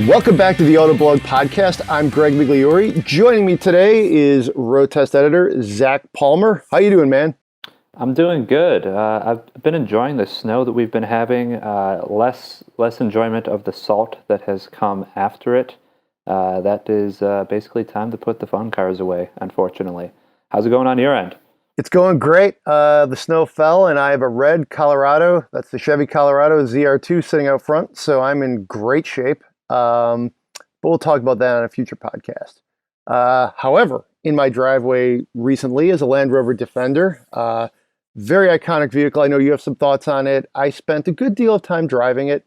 Welcome back to the Autoblog Podcast. I'm Greg Migliore. Joining me today is road test editor Zach Palmer. How you doing, man? I'm doing good. I've been enjoying the snow that we've been having. Less enjoyment of the salt that has come after it. That is basically time to put the fun cars away, unfortunately. How's it going on your end? It's going great. The snow fell, and I have a red Colorado. That's the Chevy Colorado ZR2 sitting out front, so I'm in great shape. But we'll talk about that on a future podcast. However, in my driveway recently is a Land Rover Defender. Very iconic vehicle. I know you have some thoughts on it. I spent a good deal of time driving it.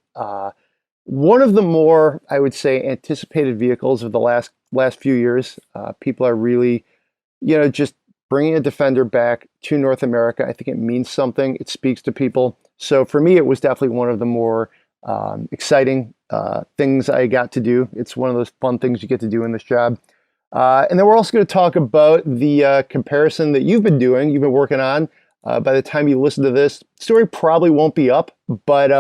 One of the more, I would say, anticipated vehicles of the last few years. People are really, just bringing a Defender back to North America. I think it means something. It speaks to people. So for me, it was definitely one of the more exciting things I got to do. It's one of those fun things you get to do in this job. And then we're also going to talk about the comparison that you've been doing, you've been working on. By the time you listen to this, story probably won't be up, but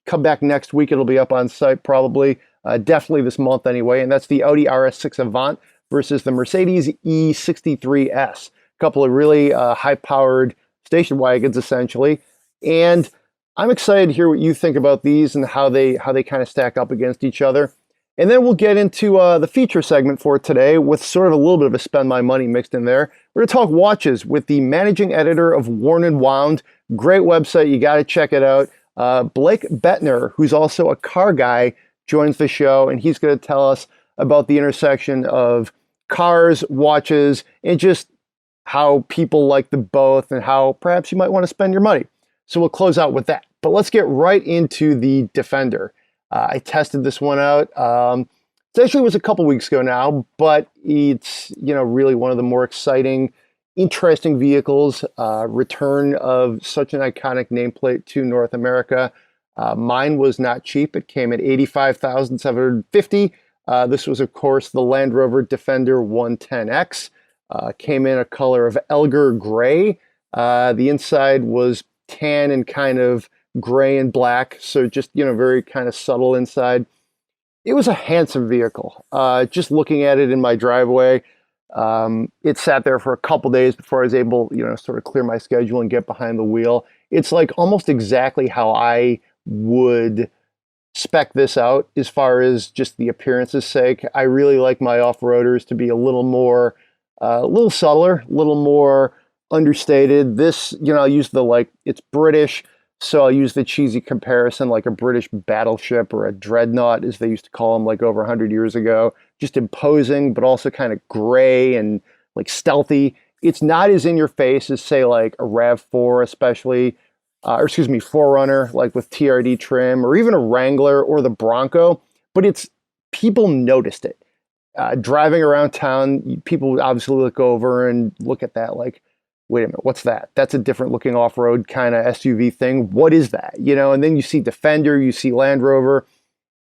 come back next week. It'll be up on site probably, definitely this month anyway. And that's the Audi RS6 Avant versus the Mercedes E63S. A couple of really high-powered station wagons, essentially. And I'm excited to hear what you think about these and how they kind of stack up against each other. And then we'll get into the feature segment for today with sort of a little bit of a spend my money mixed in there. We're going to talk watches with the managing editor of Worn & Wound. Great website. You got to check it out. Blake Bettner, who's also a car guy, joins the show, and he's going to tell us about the intersection of cars, watches, and just how people like them both and how perhaps you might want to spend your money. So we'll close out with that. But let's get right into the Defender. I tested this one out. It actually was a couple weeks ago now, but it's really one of the more exciting, interesting vehicles. Return of such an iconic nameplate to North America. Mine was not cheap. It came at $85,750. This was, of course, the Land Rover Defender 110X. Came in a color of Elgar gray. The inside was tan and kind of gray and black, so just very kind of subtle inside. It was a handsome vehicle. Just looking at it in my driveway, it sat there for a couple days before I was able sort of clear my schedule and get behind the wheel. It's like almost exactly how I would spec this out as far as just the appearance's sake. I really like my off-roaders to be a little more a little subtler, a little more understated. This, I'll use it's British, so I'll use the cheesy comparison like a British battleship or a dreadnought, as they used to call them like over 100 years ago. Just imposing, but also kind of gray and like stealthy. It's not as in your face as, say, like a RAV4, especially, Forerunner, like with TRD trim, or even a Wrangler or the Bronco, but people noticed it. Driving around town, people obviously look over and look at that like, wait a minute, what's that? That's a different looking off-road kind of SUV thing. What is that? And then you see Defender, you see Land Rover.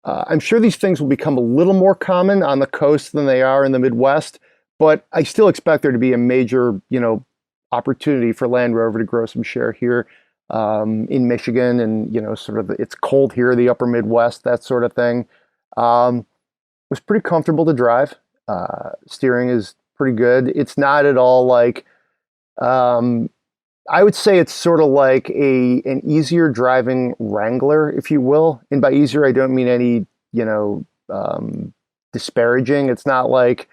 I'm sure these things will become a little more common on the coast than they are in the Midwest, but I still expect there to be a major, opportunity for Land Rover to grow some share here in Michigan, and, it's cold here, the upper Midwest, that sort of thing. It was pretty comfortable to drive. Steering is pretty good. It's not at all like, I would say it's sort of like an easier driving Wrangler, if you will. And by easier, I don't mean any, disparaging. It's not like,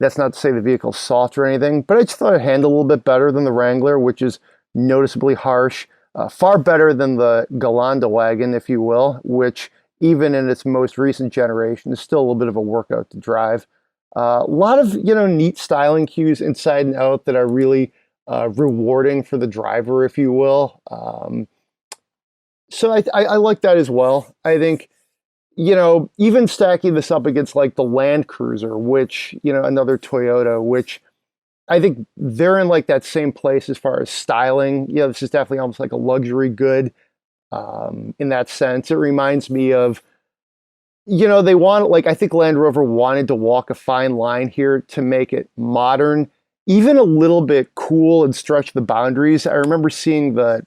that's not to say the vehicle's soft or anything, but I just thought it handled a little bit better than the Wrangler, which is noticeably harsh. Far better than the Galanda wagon, if you will, which even in its most recent generation is still a little bit of a workout to drive. A lot of, neat styling cues inside and out that are really rewarding for the driver, if you will. So I like that as well. I think, even stacking this up against like the Land Cruiser, which, another Toyota, which I think they're in like that same place as far as styling. This is definitely almost like a luxury good in that sense. It reminds me of, they want, like, I think Land Rover wanted to walk a fine line here to make it modern, even a little bit cool and stretch the boundaries. I remember seeing the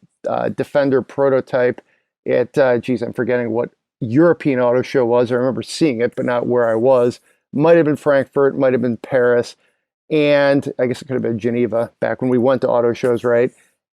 Defender prototype at, I'm forgetting what European auto show was. I remember seeing it, but not where I was. Might have been Frankfurt, might have been Paris, and I guess it could have been Geneva back when we went to auto shows, right?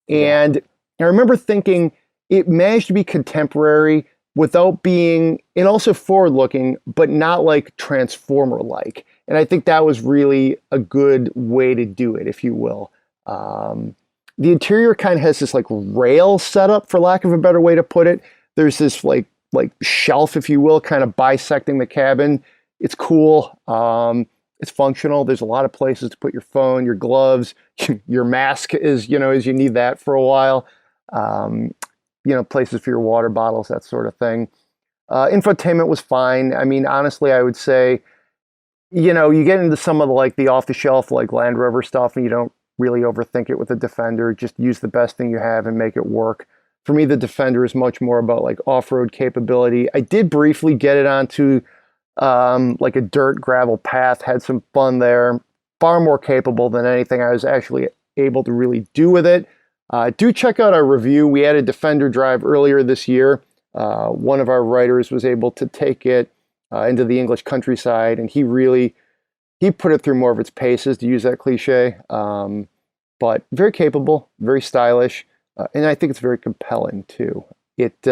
Yeah. And I remember thinking it managed to be contemporary without being, and also forward looking, but not like Transformer like. And I think that was really a good way to do it, if you will. The interior kind of has this like rail setup, for lack of a better way to put it. There's this like shelf, if you will, kind of bisecting the cabin. It's cool. It's functional. There's a lot of places to put your phone, your gloves, your mask is, as you need that for a while. Um, Places for your water bottles, that sort of thing. Infotainment was fine. I mean, honestly, I would say, you get into some of the off the shelf like Land Rover stuff and you don't really overthink it with the Defender. Just use the best thing you have and make it work. For me, the Defender is much more about like off-road capability. I did briefly get it onto like a dirt gravel path, had some fun there. Far more capable than anything I was actually able to really do with it. Do check out our review. We had a Defender drive earlier this year. One of our writers was able to take it into the English countryside, and he put it through more of its paces, to use that cliche. But very capable, very stylish, and I think it's very compelling too. It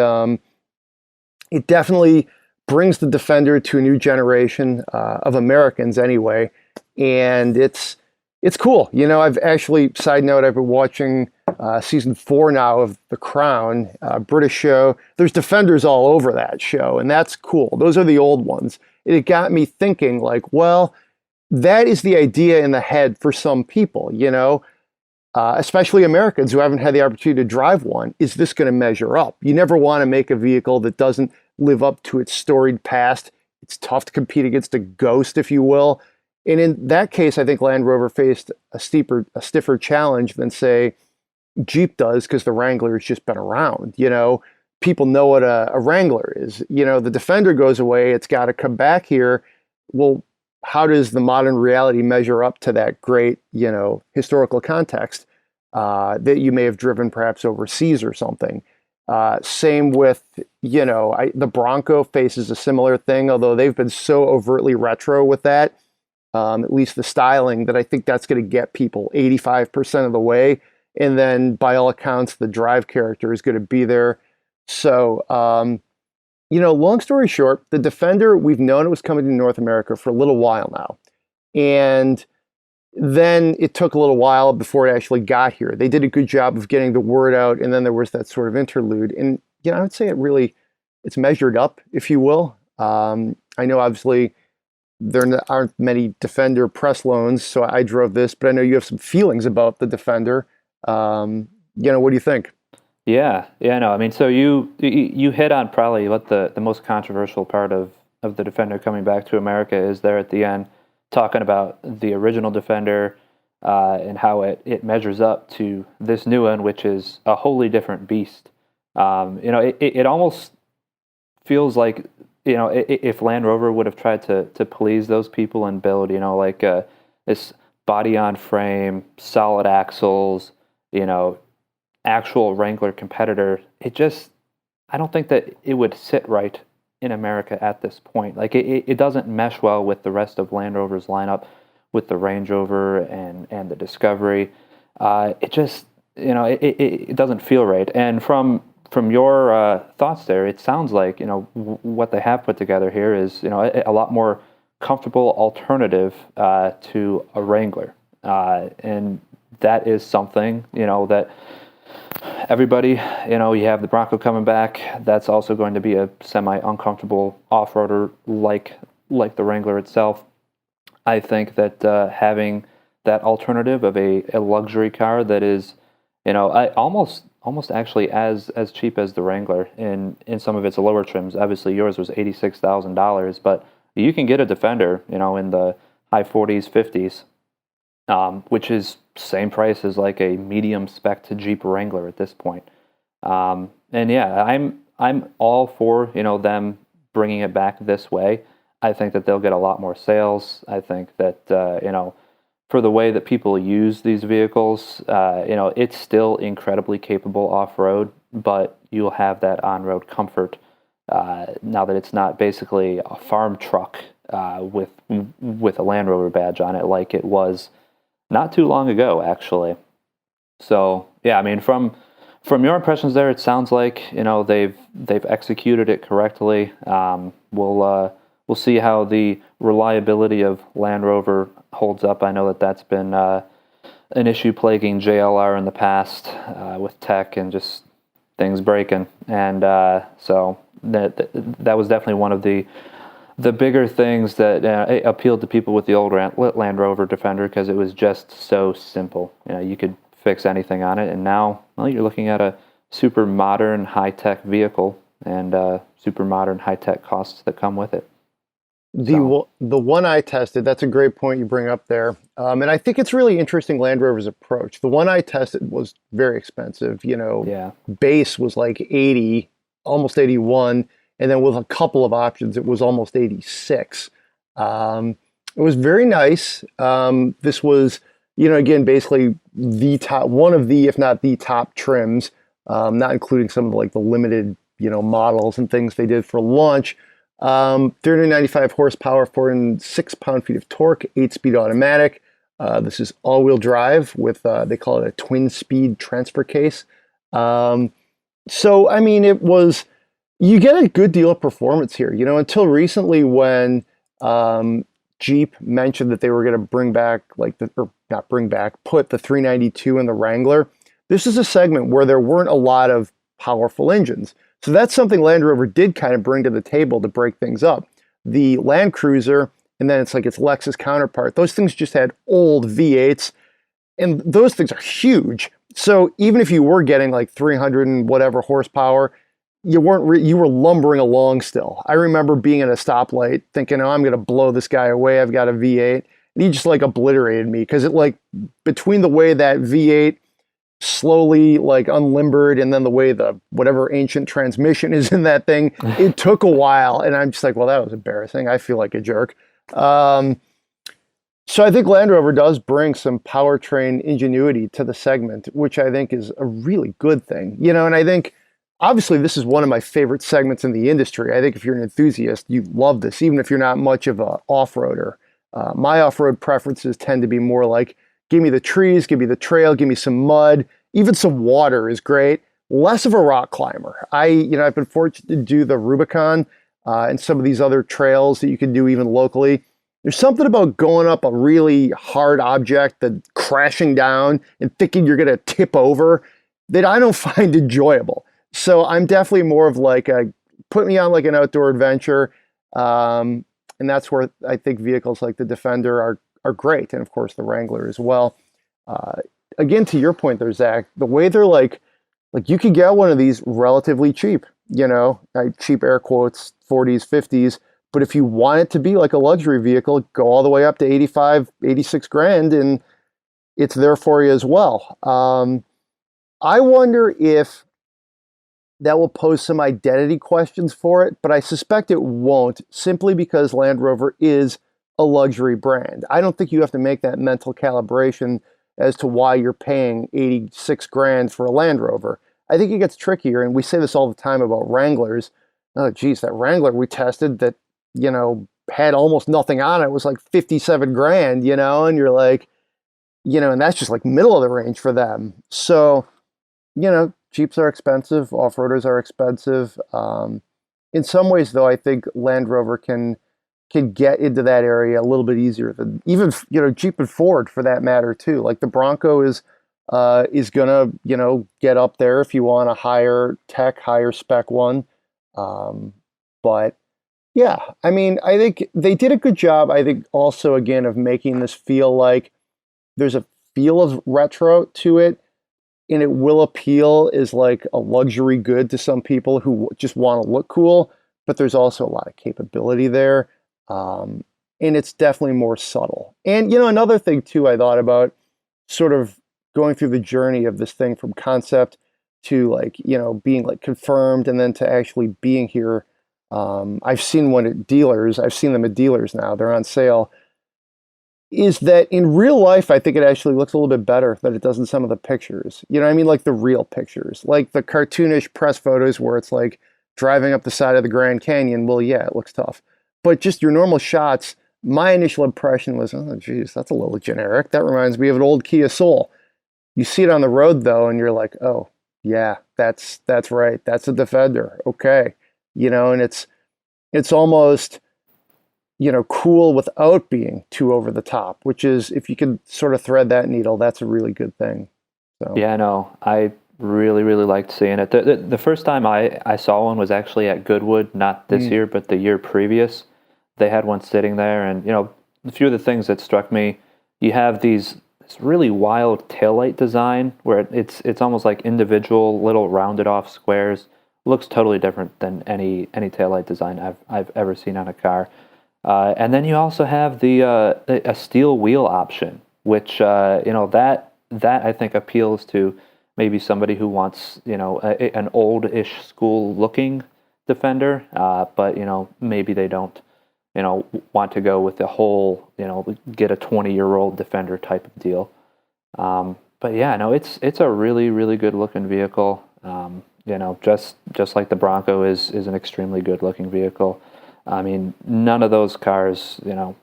definitely brings the Defender to a new generation of Americans anyway, and it's cool. I've actually, side note, I've been watching season 4 now of The Crown, British show. There's Defenders all over that show, and that's cool. Those are the old ones. It got me thinking, like, well, that is the idea in the head for some people, especially Americans who haven't had the opportunity to drive one. Is this going to measure up? You never want to make a vehicle that doesn't live up to its storied past. It's tough to compete against a ghost, if you will. And in that case, I think Land Rover faced a stiffer challenge than, say, Jeep does, because the Wrangler has just been around. People know what a Wrangler is. The Defender goes away, it's got to come back here. Well, how does the modern reality measure up to that great, historical context that you may have driven perhaps overseas or something? Same with, the Bronco faces a similar thing, although they've been so overtly retro with that, at least the styling, that I think that's going to get people 85% of the way. And then by all accounts, the drive character is going to be there. So, long story short, the Defender, we've known it was coming to North America for a little while now. And then it took a little while before it actually got here. They did a good job of getting the word out, and then there was that sort of interlude. And, I would say it's measured up, if you will. I know obviously there aren't many Defender press loans, so I drove this, but I know you have some feelings about the Defender. What do you think? Yeah, no. I mean, so you hit on probably what the most controversial part of the Defender coming back to America is there at the end, talking about the original Defender and how it measures up to this new one, which is a wholly different beast. It almost feels like, if Land Rover would have tried to please those people and build, this body on frame, solid axles, actual Wrangler competitor, I don't think that it would sit right in America at this point. Like it doesn't mesh well with the rest of Land Rover's lineup, with the Range Rover and the Discovery. It doesn't feel right. And from your thoughts there, it sounds like, what they have put together here is, a lot more comfortable alternative to a Wrangler. And that is something, that everybody, you have the Bronco coming back. That's also going to be a semi-uncomfortable off-roader like the Wrangler itself. I think that having that alternative of a luxury car that is, I almost actually as cheap as the Wrangler in some of its lower trims. Obviously, yours was $86,000, but you can get a Defender, in the high 40s, 50s, which is same price as like a medium spec to Jeep Wrangler at this point. And yeah, I'm all for them bringing it back this way. I think that they'll get a lot more sales. I think that for the way that people use these vehicles, it's still incredibly capable off-road, but you'll have that on-road comfort now that it's not basically a farm truck with a Land Rover badge on it like it was not too long ago, actually. So yeah, I mean, from your impressions there, it sounds like they've executed it correctly. We'll see how the reliability of Land Rover holds up. I know that's been an issue plaguing JLR in the past with tech and just things breaking, and so that was definitely one of the bigger things that appealed to people with the old Land Rover Defender, because it was just so simple. You could fix anything on it, and now, well, you're looking at a super modern, high-tech vehicle and super modern, high-tech costs that come with it. The one I tested, that's a great point you bring up there. And I think it's really interesting, Land Rover's approach. The one I tested was very expensive. Base was like 80, almost 81. And then with a couple of options, it was almost 86. It was very nice. This was, again, basically the top, one of the, if not the top trims, not including some of the limited, models and things they did for launch. 395 horsepower, 406 pound-feet of torque, 8-speed automatic. This is all-wheel drive with, they call it a twin-speed transfer case. So, I mean, you get a good deal of performance here. Until recently when Jeep mentioned that they were going to bring back, put the 392 in the Wrangler. This is a segment where there weren't a lot of powerful engines. So that's something Land Rover did kind of bring to the table to break things up. The Land Cruiser, and then it's its Lexus counterpart, those things just had old V8s, and those things are huge. So even if you were getting 300 and whatever horsepower, you were lumbering along still. I remember being at a stoplight thinking, oh, I'm going to blow this guy away. I've got a V8. And he just obliterated me, because it between the way that V8 slowly unlimbered and then the way the whatever ancient transmission is in that thing, it took a while, and I'm just well, that was embarrassing. I feel like a jerk. So I think Land Rover does bring some powertrain ingenuity to the segment, which I think is a really good thing. And I think obviously this is one of my favorite segments in the industry. I think if you're an enthusiast, you love this, even if you're not much of an off-roader. My off-road preferences tend to be more give me the trees, give me the trail, give me some mud, even some water is great. Less of a rock climber. I've been fortunate to do the Rubicon and some of these other trails that you can do even locally. There's something about going up a really hard object, that crashing down and thinking you're going to tip over, that I don't find enjoyable. So I'm definitely more of put me on an outdoor adventure. And that's where I think vehicles like the Defender are great, and of course the Wrangler as well. Again, to your point there, Zach, the way they're you could get one of these relatively cheap, cheap air quotes, 40s, 50s, but if you want it to be a luxury vehicle, go all the way up to 85, 86 grand, and it's there for you as well. I wonder if that will pose some identity questions for it, but I suspect it won't, simply because Land Rover is a luxury brand. I don't think you have to make that mental calibration as to why you're paying 86 grand for a Land Rover. I think it gets trickier, and we say this all the time about Wranglers. Oh, geez, that Wrangler we tested that, had almost nothing on it was 57 grand, and you're and that's just middle of the range for them. So, Jeeps are expensive, off-roaders are expensive. In some ways, though, I think Land Rover can get into that area a little bit easier than even Jeep and Ford, for that matter, too. The Bronco is gonna get up there if you want a higher tech, higher spec one. But yeah, I mean, I think they did a good job. I think also, again, of making this feel like there's a feel of retro to it, and it will appeal as a luxury good to some people who just want to look cool, but there's also a lot of capability there. And it's definitely more subtle. And, another thing too, I thought about sort of going through the journey of this thing from concept to being confirmed, and then to actually being here. I've seen one at dealers. I've seen them at dealers now. They're on sale. Is that in real life, I think it actually looks a little bit better than it does in some of the pictures. The real pictures, the cartoonish press photos where it's driving up the side of the Grand Canyon, well, yeah, it looks tough. But just your normal shots, my initial impression was, oh, geez, that's a little generic. That reminds me of an old Kia Soul. You see it on the road though, and you're like, oh, yeah, that's right. That's a Defender. Okay, and it's almost cool without being too over the top, which is, if you can sort of thread that needle, that's a really good thing. So Yeah, no, I really, really liked seeing it. The first time I saw one was actually at Goodwood, not this year, but the year previous. They had one sitting there, and a few of the things that struck me, you have this really wild taillight design where it's almost like individual little rounded off squares. Looks totally different than any taillight design I've ever seen on a car. And then you also have a steel wheel option, which that I think appeals to maybe somebody who wants an old-ish school looking Defender, but maybe they don't want to go with the whole get a 20-year-old Defender type of deal. But yeah, no, it's a really, really good looking vehicle. Just like the Bronco is an extremely good looking vehicle. I mean, none of those cars,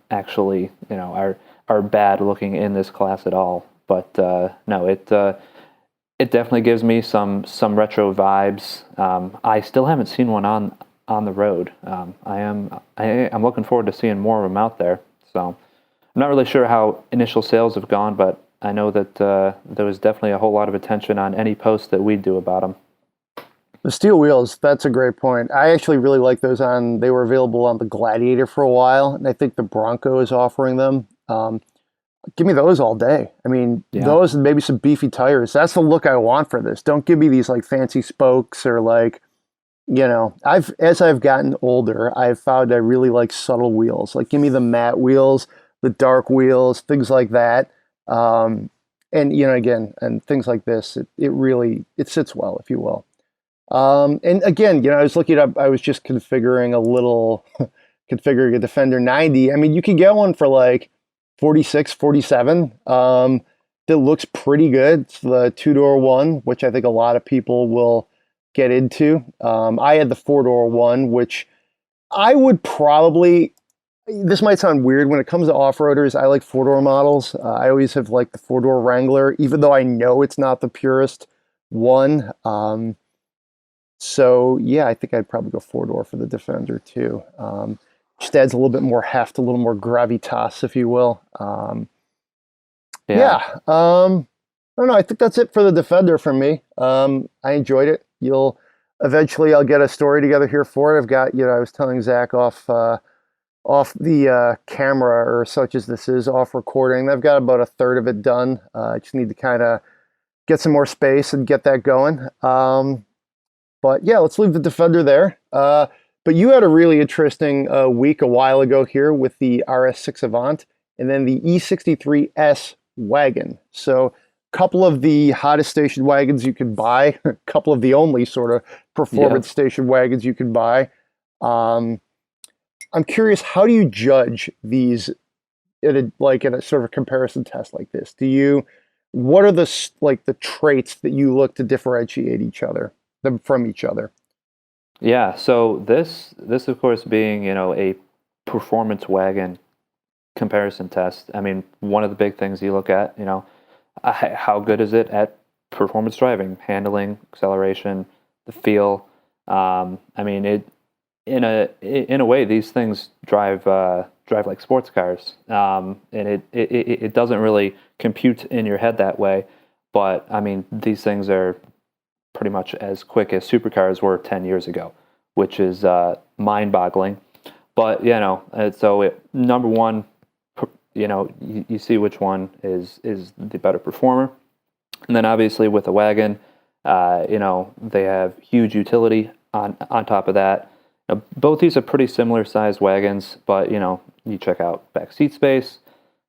actually, are bad looking in this class at all. But no, it definitely gives me some retro vibes. I still haven't seen one on the road. I'm looking forward to seeing more of them out there. So I'm not really sure how initial sales have gone, but I know that there was definitely a whole lot of attention on any post that we do about them. the steel wheels, that's a great point. I actually really like those they were available on the Gladiator for a while, and I think the Bronco is offering them. Give me those all day. I mean, Yeah. those and maybe some beefy tires. That's the look I want for this. Don't give me these like fancy spokes or like, as I've gotten older, I've found I really like subtle wheels. Like, give me the matte wheels, the dark wheels, things like that. And again, and things like this, it really sits well, if you will. And again, I was looking up. I was just configuring configuring a Defender 90. I mean, you could get one for like 46, 47. That looks pretty good. It's the two-door one, which I think a lot of people will get into. I had the four-door one, which I would probably. This might sound weird. When it comes to off-roaders, I like four-door models. I always have liked the four-door Wrangler, even though I know it's not the purest one. So yeah, I think I'd probably go four-door for the Defender too. Just adds a little bit more heft, a little more gravitas, if you will. Yeah. I don't know. I think that's it for the Defender from me. I enjoyed it. I'll get a story together here for it. I've got, I was telling Zach off the camera, or such as this is, off recording. I've got about a third of it done. I just need to kind of get some more space and get that going. But yeah, let's leave the Defender there. But you had a really interesting week a while ago here with the RS6 Avant and then the E63S Wagon. So a couple of the hottest station wagons you could buy, a couple of the only sort of performance station wagons you could buy. I'm curious, how do you judge these in a sort of comparison test like this? What are the traits that you look to differentiate them from each other? Yeah, so this of course being, a performance wagon comparison test. I mean, one of the big things you look at, how good is it at performance driving, handling, acceleration, the feel. I mean, in a way, these things drive like sports cars, and it doesn't really compute in your head that way. But I mean, these things are pretty much as quick as supercars were 10 years ago, which is mind-boggling. But so number one, you see which one is the better performer, and then obviously with a wagon, they have huge utility on top of that. Both these are pretty similar sized wagons, but you check out back seat space,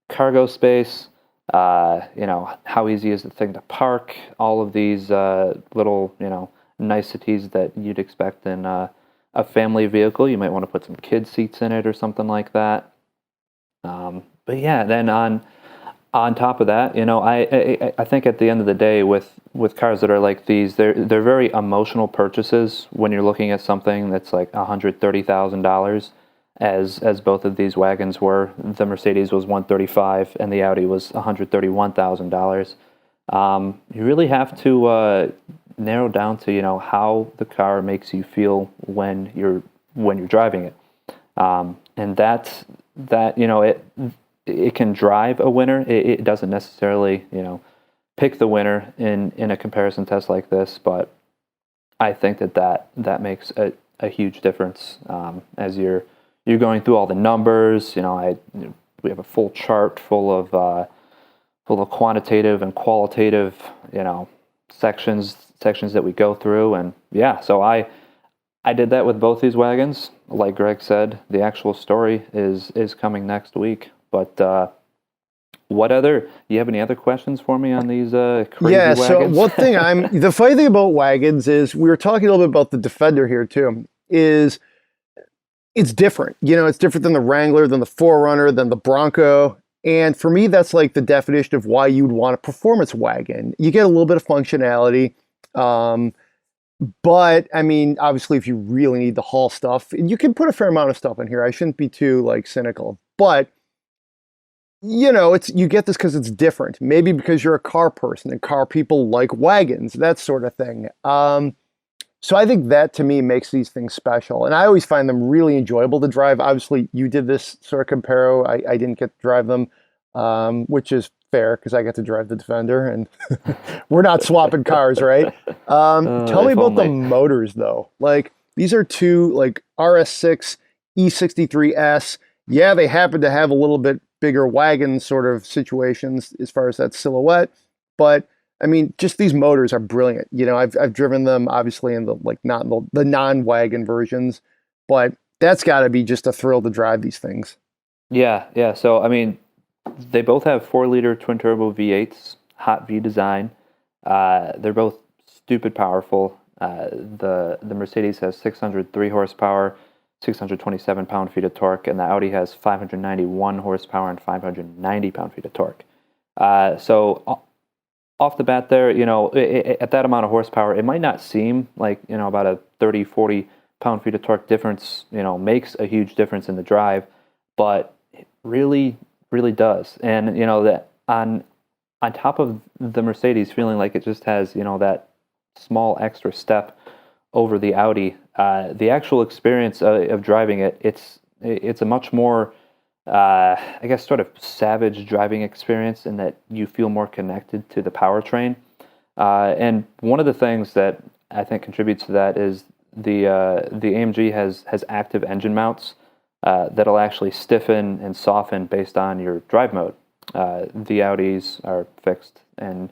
cargo space. How easy is the thing to park? All of these little, niceties that you'd expect in a family vehicle. You might want to put some kid seats in it or something like that. But yeah, then On top of that, I think at the end of the day, with cars that are like these, they're very emotional purchases when you're looking at something that's like $130,000, as both of these wagons were. The Mercedes was $135, and the Audi was $131,000. You really have to narrow down to how the car makes you feel when you're driving it, and that it can drive a winner. It doesn't necessarily, pick the winner in a comparison test like this, but I think that makes a huge difference as you're going through all the numbers. We have a full chart full of quantitative and qualitative, sections that we go through, and so I did that with both these wagons. Like Greg said, the actual story is coming next week. But you have any other questions for me on these crazy wagons? Yeah, so one thing the funny thing about wagons is, we were talking a little bit about the Defender here too, is it's different. It's different than the Wrangler, than the 4Runner, than the Bronco. And for me, that's like the definition of why you'd want a performance wagon. You get a little bit of functionality. But I mean, obviously, if you really need the haul stuff, you can put a fair amount of stuff in here. I shouldn't be too cynical, but you get this because it's different. Maybe because you're a car person and car people like wagons, that sort of thing. So I think that to me makes these things special, and I always find them really enjoyable to drive. Obviously, you did this sort of comparo. I didn't get to drive them, which is fair because I get to drive the Defender, and we're not swapping cars, right? Tell me about the motors, though. Like, these are two RS6 E63S. Yeah, they happen to have a little bit bigger wagon sort of situations as far as that silhouette, but I mean, just these motors are brilliant. I've driven them obviously in not in the non-wagon versions, but that's got to be just a thrill to drive these things. Yeah. So I mean, they both have 4-liter twin turbo V8s, hot V design. They're both stupid powerful. The Mercedes has 603 horsepower, 627 pound-feet of torque, and the Audi has 591 horsepower and 590 pound-feet of torque. So off the bat there, at that amount of horsepower, it might not seem like, about a 30, 40 pound-feet of torque difference, makes a huge difference in the drive, but it really, really does. And, that on top of the Mercedes feeling like it just has, that small extra step over the Audi, the actual experience of driving it, it's a much more, I guess, sort of savage driving experience in that you feel more connected to the powertrain. And one of the things that I think contributes to that is the AMG has active engine mounts that'll actually stiffen and soften based on your drive mode. The Audis are fixed, and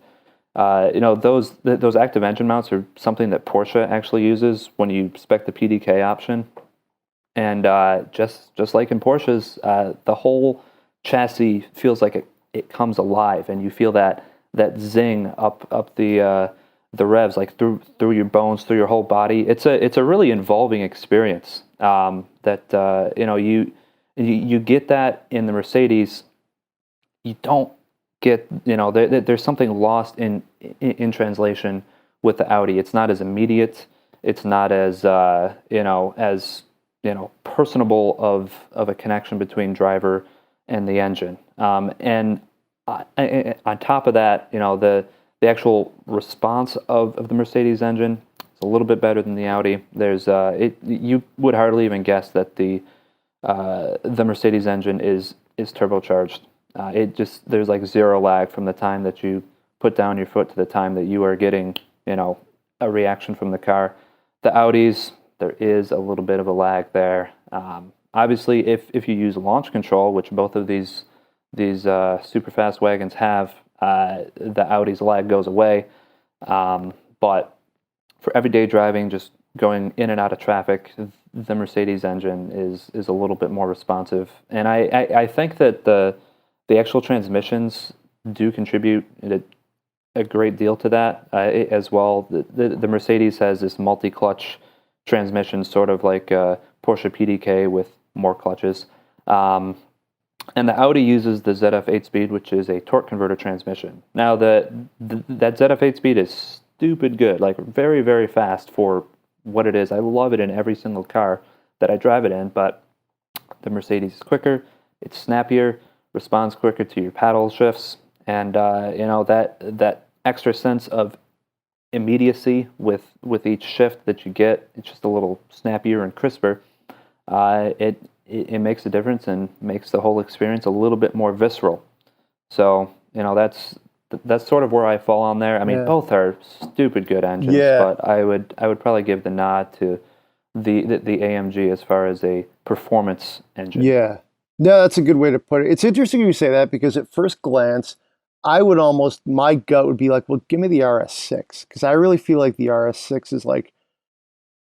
those active engine mounts are something that Porsche actually uses when you spec the PDK option. And just like in Porsches, the whole chassis feels like it comes alive, and you feel that zing up the revs, like through your bones, through your whole body. It's a really involving experience. That you get that in the Mercedes. You don't get, there's something lost in translation with the Audi. It's not as immediate. It's not as personable of a connection between driver and the engine. And on top of that, the actual response of the Mercedes engine is a little bit better than the Audi. You would hardly even guess that the Mercedes engine is turbocharged. There's like zero lag from the time that you put down your foot to the time that you are getting, a reaction from the car. The Audis, there is a little bit of a lag there. Obviously, if you use launch control, which both of these super fast wagons have, the Audi's lag goes away. But for everyday driving, just going in and out of traffic, the Mercedes engine is a little bit more responsive. And I think that the actual transmissions do contribute a great deal to that as well. The Mercedes has this multi-clutch transmission, sort of like Porsche PDK with more clutches. And the Audi uses the ZF 8-speed, which is a torque converter transmission. Now, that ZF 8-speed is stupid good, like very, very fast for what it is. I love it in every single car that I drive it in, but the Mercedes is quicker, it's snappier, responds quicker to your paddle shifts, and that extra sense of immediacy with each shift that you get, it's just a little snappier and crisper. It makes a difference and makes the whole experience a little bit more visceral. So that's sort of where I fall on there. I mean, both are stupid good engines, but I would probably give the nod to the AMG as far as a performance engine. Yeah. No, that's a good way to put it. It's interesting you say that because at first glance, my gut would be like, well, give me the RS6, because I really feel like the RS6 is like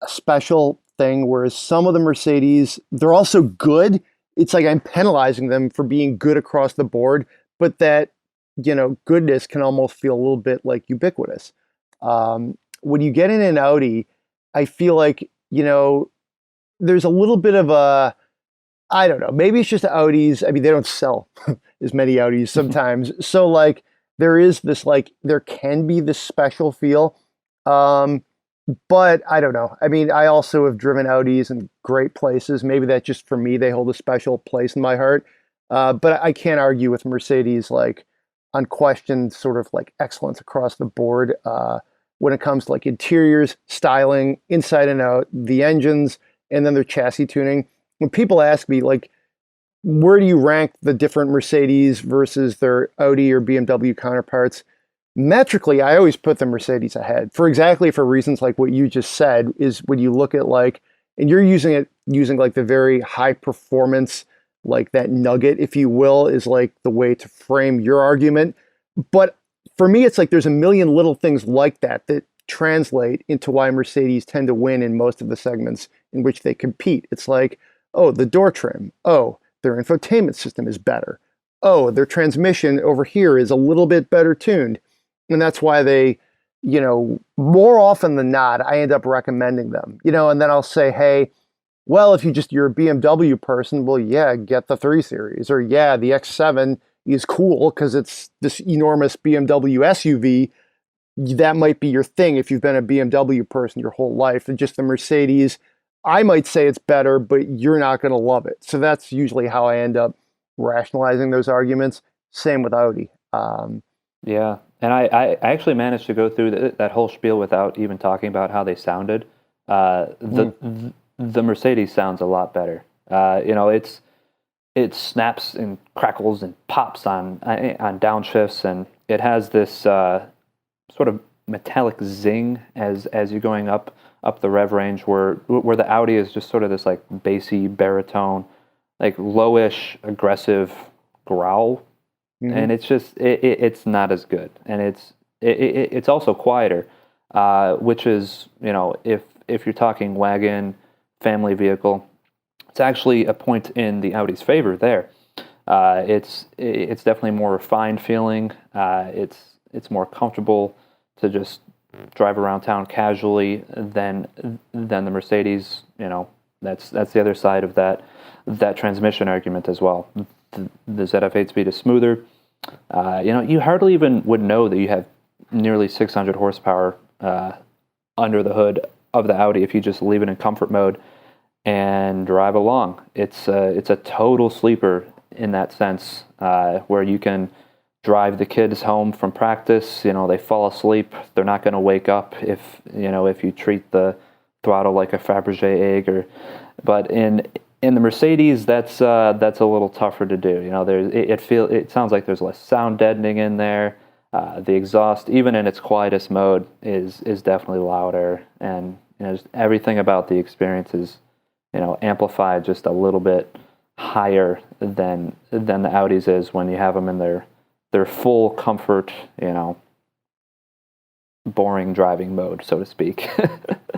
a special thing, whereas some of the Mercedes, they're also good. It's like I'm penalizing them for being good across the board, but that, goodness can almost feel a little bit like ubiquitous. When you get in an Audi, I feel like, there's a little bit of I don't know, maybe it's just Audis. I mean, they don't sell as many Audis sometimes. So like there is this, like, there can be this special feel. But I don't know. I mean, I also have driven Audis in great places. Maybe that's just for me, they hold a special place in my heart. But I can't argue with Mercedes, like, unquestioned sort of like excellence across the board when it comes to like interiors, styling, inside and out, the engines, and then their chassis tuning. When people ask me, like, where do you rank the different Mercedes versus their Audi or BMW counterparts? Metrically, I always put the Mercedes ahead for reasons like what you just said, is when you look at like, and you're using like the very high performance, like that nugget, if you will, is like the way to frame your argument. But for me, it's like there's a million little things like that translate into why Mercedes tend to win in most of the segments in which they compete. It's like, oh, the door trim. Oh, their infotainment system is better. Oh, their transmission over here is a little bit better tuned. And that's why they, more often than not, I end up recommending them, and then I'll say, hey, well, if you're a BMW person, well, yeah, get the 3 Series, or yeah, the X7 is cool because it's this enormous BMW SUV. That might be your thing if you've been a BMW person your whole life. And just the Mercedes, I might say it's better, but you're not going to love it. So that's usually how I end up rationalizing those arguments. Same with Audi. Yeah, and I actually managed to go through that whole spiel without even talking about how they sounded. The Mercedes sounds a lot better. It snaps and crackles and pops on downshifts, and it has this sort of metallic zing as you're going up the rev range, where the Audi is just sort of this like bassy baritone, like lowish aggressive growl. Mm-hmm. And it's just it's not as good, and it's also quieter, which is, if you're talking wagon, family vehicle, it's actually a point in the Audi's favor there. It's definitely more refined feeling. It's more comfortable to just drive around town casually than the Mercedes. That's the other side of that transmission argument as well. The ZF 8-speed is smoother. You hardly even would know that you have nearly 600 horsepower under the hood of the Audi if you just leave it in comfort mode and drive along. It's a total sleeper in that sense, where you can drive the kids home from practice. They fall asleep. They're not going to wake up if you treat the throttle like a Fabergé egg. But in the Mercedes, that's a little tougher to do. It sounds like there's less sound deadening in there. The exhaust, even in its quietest mode, is definitely louder, and just everything about the experience is amplified just a little bit higher than the Audis is when you have them in their full comfort, boring driving mode, so to speak.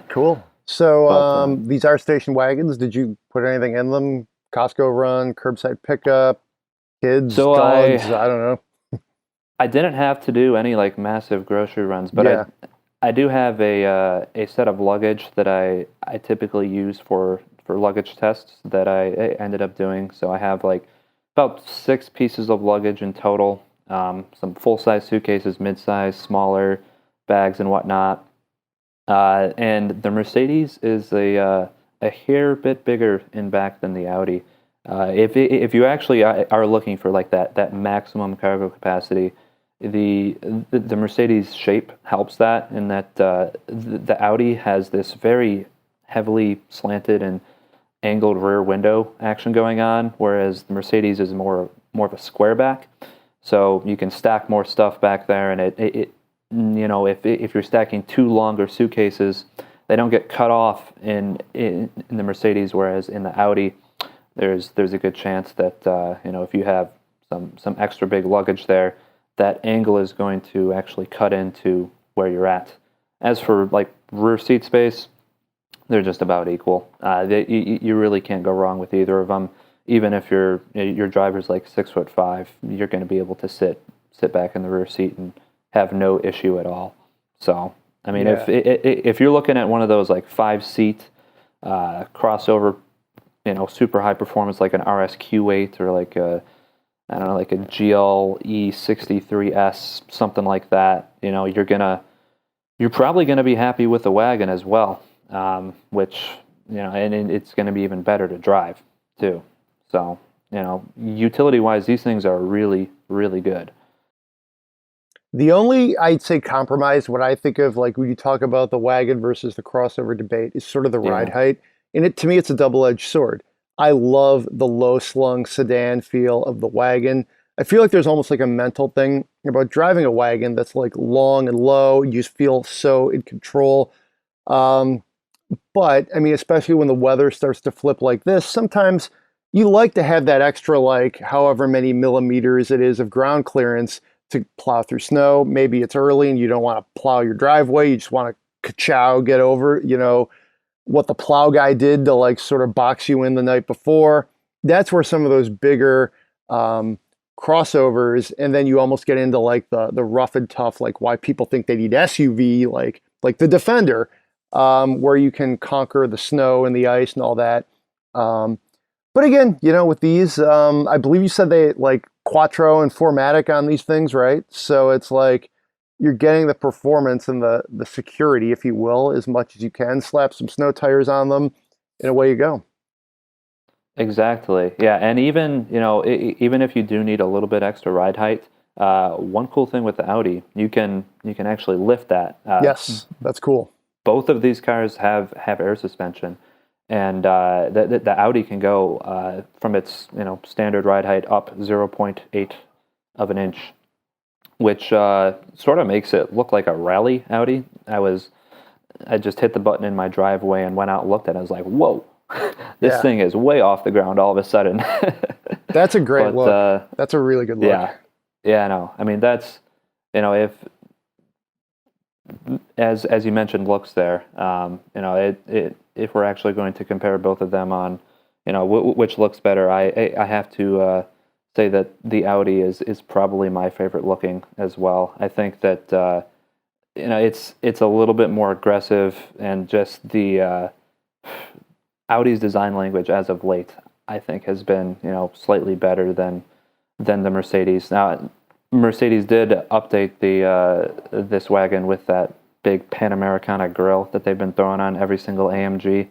Cool. So these are station wagons. Did you put anything in them? Costco run, curbside pickup, kids, dogs? I don't know. I didn't have to do any like massive grocery runs, but I do have a set of luggage that I typically use for luggage tests that I ended up doing. So I have like about 6 pieces of luggage in total. Some full-size suitcases, mid-size, smaller bags and whatnot. And the Mercedes is a hair bit bigger in back than the Audi. If you actually are looking for like that maximum cargo capacity, the Mercedes shape helps that, in that the Audi has this very heavily slanted and angled rear window action going on, whereas the Mercedes is more of a square back. So you can stack more stuff back there, and it if you're stacking 2 longer suitcases, they don't get cut off in the Mercedes, whereas in the Audi, there's a good chance that if you have some extra big luggage there, that angle is going to actually cut into where you're at. As for like rear seat space, they're just about equal. You really can't go wrong with either of them. Even if your driver's like 6'5", you're going to be able to sit back in the rear seat and have no issue at all. So, I mean, if you're looking at one of those like 5-seat crossover, super high performance, like an RSQ8 or like a GLE 63S, something like that, you're probably gonna be happy with the Wagon as well, which and it's gonna be even better to drive too. So utility wise, these things are really, really good. The only, I'd say, compromise, what I think of, like when you talk about the Wagon versus the crossover debate, is sort of the ride height. And to me, it's a double-edged sword. I love the low-slung sedan feel of the Wagon. I feel like there's almost like a mental thing about driving a Wagon that's like long and low. You just feel so in control. But I mean, especially when the weather starts to flip like this, sometimes you like to have that extra, like however many millimeters it is of ground clearance to plow through snow. Maybe it's early and you don't want to plow your driveway. You just want to ka-chow, get over, what the plow guy did to like sort of box you in the night before. That's where some of those bigger crossovers, and then you almost get into like the rough and tough, like why people think they need SUV, like the Defender, where you can conquer the snow and the ice and all that. But again, with these, I believe you said they like Quattro and 4MATIC on these things, right? So it's like you're getting the performance and the security, if you will, as much as you can. Slap some snow tires on them, and away you go. Exactly. Yeah, and even even if you do need a little bit extra ride height, one cool thing with the Audi, you can actually lift that. Yes, that's cool. Both of these cars have air suspension. And the Audi can go from its standard ride height up 0.8 of an inch, which sort of makes it look like a rally Audi. I just hit the button in my driveway and went out and looked at it. I was like, whoa, this thing is way off the ground all of a sudden. That's a great look. That's a really good look. Yeah, I know. I mean, that's if as you mentioned, looks there. If we're actually going to compare both of them on, which looks better, I have to say that the Audi is probably my favorite looking as well. I think that it's a little bit more aggressive, and just the Audi's design language as of late, I think, has been slightly better than the Mercedes. Now, Mercedes did update this Wagon with that big Panamericana grille that they've been throwing on every single AMG.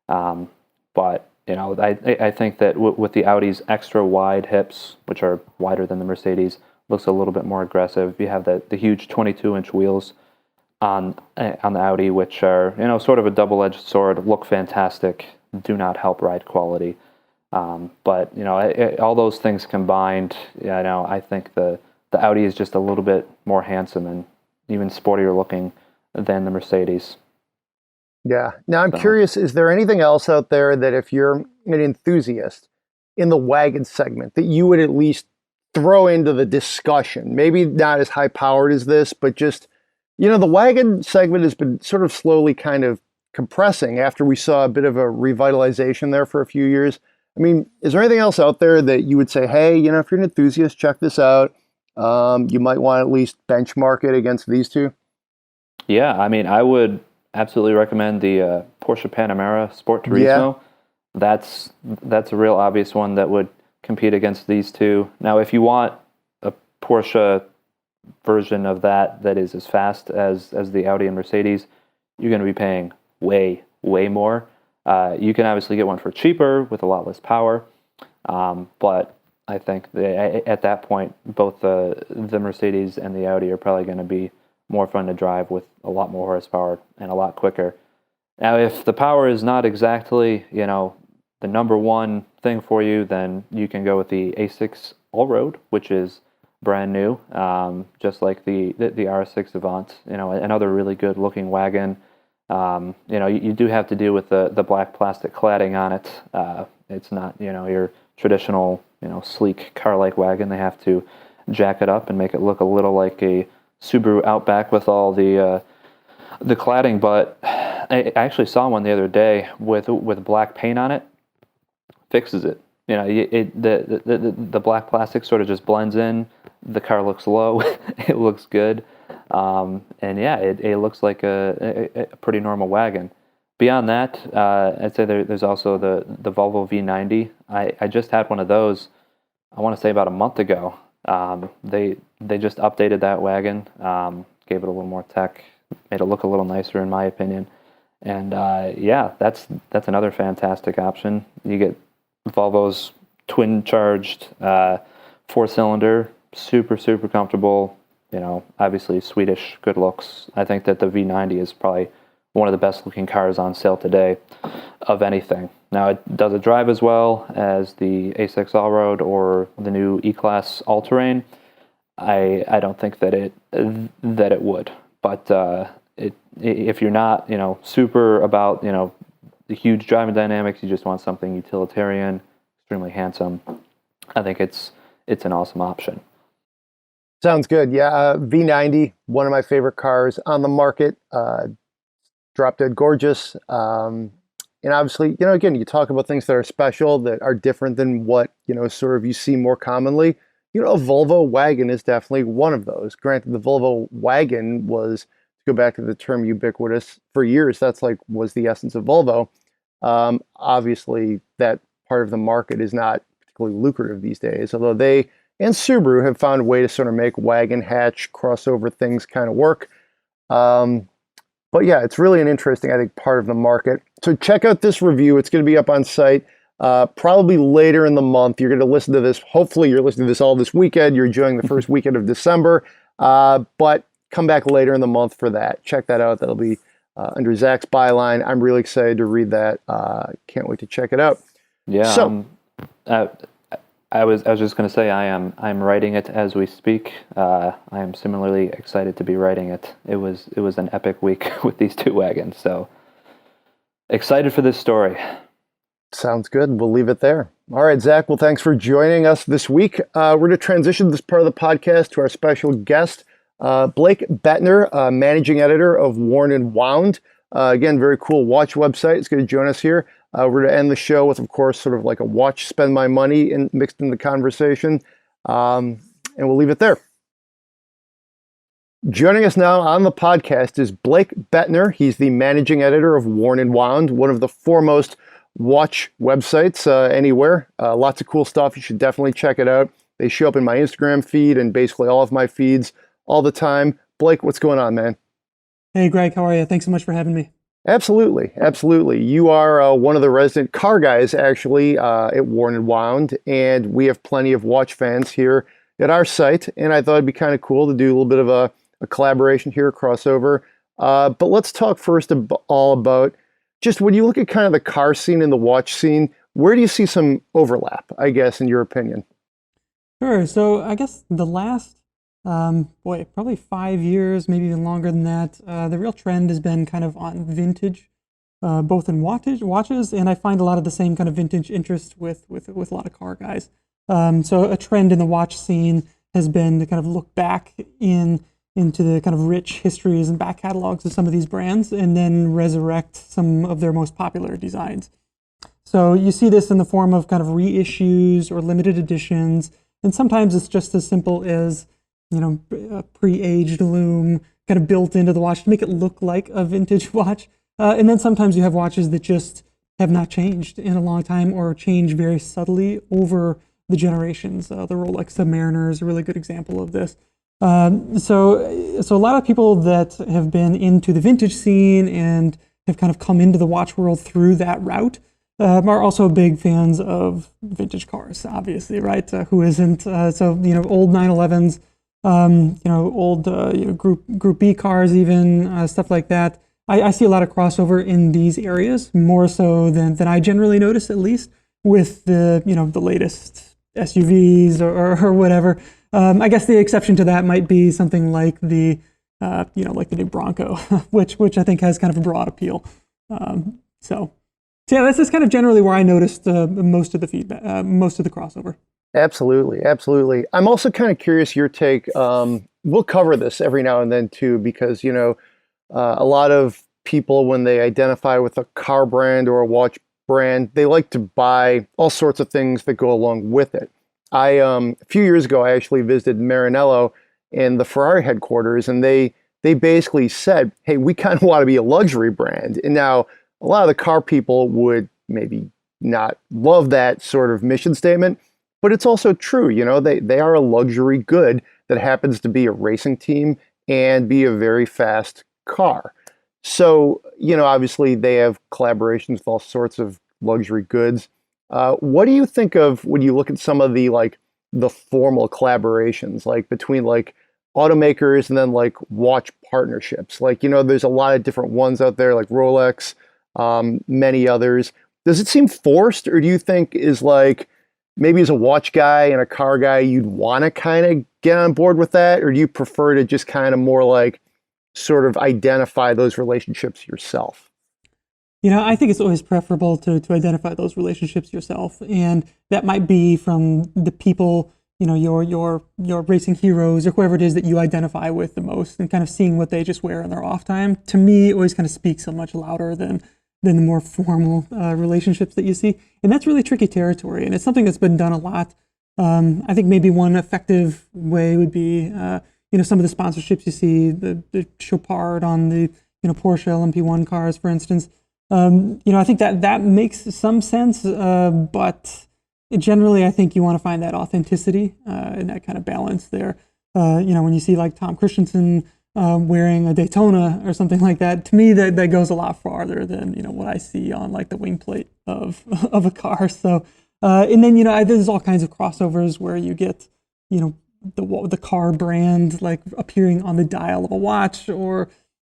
But I think that with the Audi's extra wide hips, which are wider than the Mercedes, looks a little bit more aggressive. You have the huge 22-inch wheels on the Audi, which are sort of a double-edged sword, look fantastic, do not help ride quality. But all those things combined, I think the Audi is just a little bit more handsome and even sportier looking than the Mercedes. Yeah. Now I'm curious, is there anything else out there that if you're an enthusiast in the Wagon segment that you would at least throw into the discussion? Maybe not as high powered as this, but just, the Wagon segment has been sort of slowly kind of compressing after we saw a bit of a revitalization there for a few years. I mean, is there anything else out there that you would say, hey, if you're an enthusiast, check this out? You might want to at least benchmark it against these two? Yeah, I mean, I would absolutely recommend the Porsche Panamera Sport Turismo. Yeah. That's a real obvious one that would compete against these two. Now, if you want a Porsche version of that is as fast as the Audi and Mercedes, you're going to be paying way more. You can obviously get one for cheaper with a lot less power, but I think at that point, both the Mercedes and the Audi are probably going to be more fun to drive with a lot more horsepower and a lot quicker. Now, if the power is not exactly, the number one thing for you, then you can go with the A6 Allroad, which is brand new, just like the R6 Avant, another really good looking wagon. You do have to deal with the black plastic cladding on it. It's not, your traditional, sleek car-like wagon. They have to jack it up and make it look a little like a Subaru Outback with all the cladding. But I actually saw one the other day with black paint on it. Fixes it. The black plastic sort of just blends in. The car looks low. It looks good. It looks like a pretty normal wagon. Beyond that, I'd say there's also the Volvo V90. I just had one of those, I want to say about a month ago. They just updated that wagon, gave it a little more tech, made it look a little nicer in my opinion. And that's another fantastic option. You get Volvo's twin-charged 4-cylinder, super comfortable. Obviously Swedish good looks. I think that the V90 is probably one of the best looking cars on sale today of anything. Now, does it drive as well as the A6 Allroad or the new E-Class All-Terrain? I don't think that it would. But if you're not, super about, the huge driving dynamics, you just want something utilitarian, extremely handsome, I think it's an awesome option. Sounds good. Yeah, V90, one of my favorite cars on the market. Drop dead gorgeous. And obviously, again, you talk about things that are special, that are different than what, sort of you see more commonly. A Volvo wagon is definitely one of those. Granted, the Volvo wagon was, to go back to the term ubiquitous for years, that's was the essence of Volvo. Obviously, that part of the market is not particularly lucrative these days, although they and Subaru have found a way to sort of make wagon hatch crossover things kind of work. But yeah, it's really an interesting, I think, part of the market. So check out this review. It's going to be up on site probably later in the month. You're going to listen to this. Hopefully you're listening to this all this weekend. You're enjoying the first weekend of December. But come back later in the month for that. Check that out. That'll be under Zach's byline. I'm really excited to read that. Can't wait to check it out. Yeah. So, I was just going to say I'm writing it as we speak. I am similarly excited to be writing it. It was an epic week with these two wagons. So excited for this story. Sounds good. We'll leave it there. All right, Zach. Well, thanks for joining us this week. We're going to transition this part of the podcast to our special guest, Blake Bettner, managing editor of Worn and Wound. Again, very cool watch website. It's going to join us here. We're going to end the show with, of course, sort of like a watch spend my money mixed in the conversation. And we'll leave it there. Joining us now on the podcast is Blake Bettner. He's the managing editor of Worn and Wound, one of the foremost watch websites anywhere. Lots of cool stuff. You should definitely check it out. They show up in my Instagram feed and basically all of my feeds all the time. Blake, what's going on, man? Hey, Greg, how are you? Thanks so much for having me. Absolutely. You are one of the resident car guys, actually, at Worn and Wound, and we have plenty of watch fans here at our site, and I thought it'd be kind of cool to do a little bit of a collaboration here, a crossover. But let's talk first all about just when you look at kind of the car scene and the watch scene, where do you see some overlap, I guess, in your opinion? Sure. So I guess the last, probably 5 years, maybe even longer than that, the real trend has been kind of on vintage, both in watches, and I find a lot of the same kind of vintage interest with a lot of car guys. So a trend in the watch scene has been to kind of look back into the kind of rich histories and back catalogs of some of these brands and then resurrect some of their most popular designs. So you see this in the form of kind of reissues or limited editions, and sometimes it's just as simple as, a pre-aged lume kind of built into the watch to make it look like a vintage watch. And then sometimes you have watches that just have not changed in a long time or change very subtly over the generations. The Rolex Submariner is a really good example of this. So a lot of people that have been into the vintage scene and have kind of come into the watch world through that route are also big fans of vintage cars, obviously, right? Who isn't? So, old 911s, old Group B cars even, stuff like that. I see a lot of crossover in these areas, more so than I generally notice, at least, with the latest SUVs or whatever. I guess the exception to that might be something like the new Bronco, which I think has kind of a broad appeal. So yeah, this is kind of generally where I noticed most of the feedback, most of the crossover. Absolutely. I'm also kind of curious your take. We'll cover this every now and then too, because a lot of people, when they identify with a car brand or a watch brand, they like to buy all sorts of things that go along with it. A few years ago, I actually visited Maranello in the Ferrari headquarters, and they basically said, hey, we kind of want to be a luxury brand. And now a lot of the car people would maybe not love that sort of mission statement, but it's also true. They are a luxury good that happens to be a racing team and be a very fast car. So, obviously they have collaborations with all sorts of luxury goods. What do you think of when you look at some of the formal collaborations, like between automakers and then watch partnerships? There's a lot of different ones out there, like Rolex, many others. Does it seem forced, or do you think is maybe as a watch guy and a car guy, you'd want to kind of get on board with that, or do you prefer to just kind of more sort of identify those relationships yourself? I think it's always preferable to identify those relationships yourself, and that might be from the people, your racing heroes or whoever it is that you identify with the most, and kind of seeing what they just wear in their off time. To me, it always kind of speaks so much louder than the more formal relationships that you see, and that's really tricky territory, and it's something that's been done a lot. I think maybe one effective way would be, some of the sponsorships you see, the Chopard on the Porsche LMP1 cars, for instance. I think that makes some sense, but generally I think you want to find that authenticity and that kind of balance there. When you see Tom Christensen wearing a Daytona or something like that, to me that goes a lot farther than what I see on the wing plate of a car. So and then there's all kinds of crossovers where you get the car brand appearing on the dial of a watch, or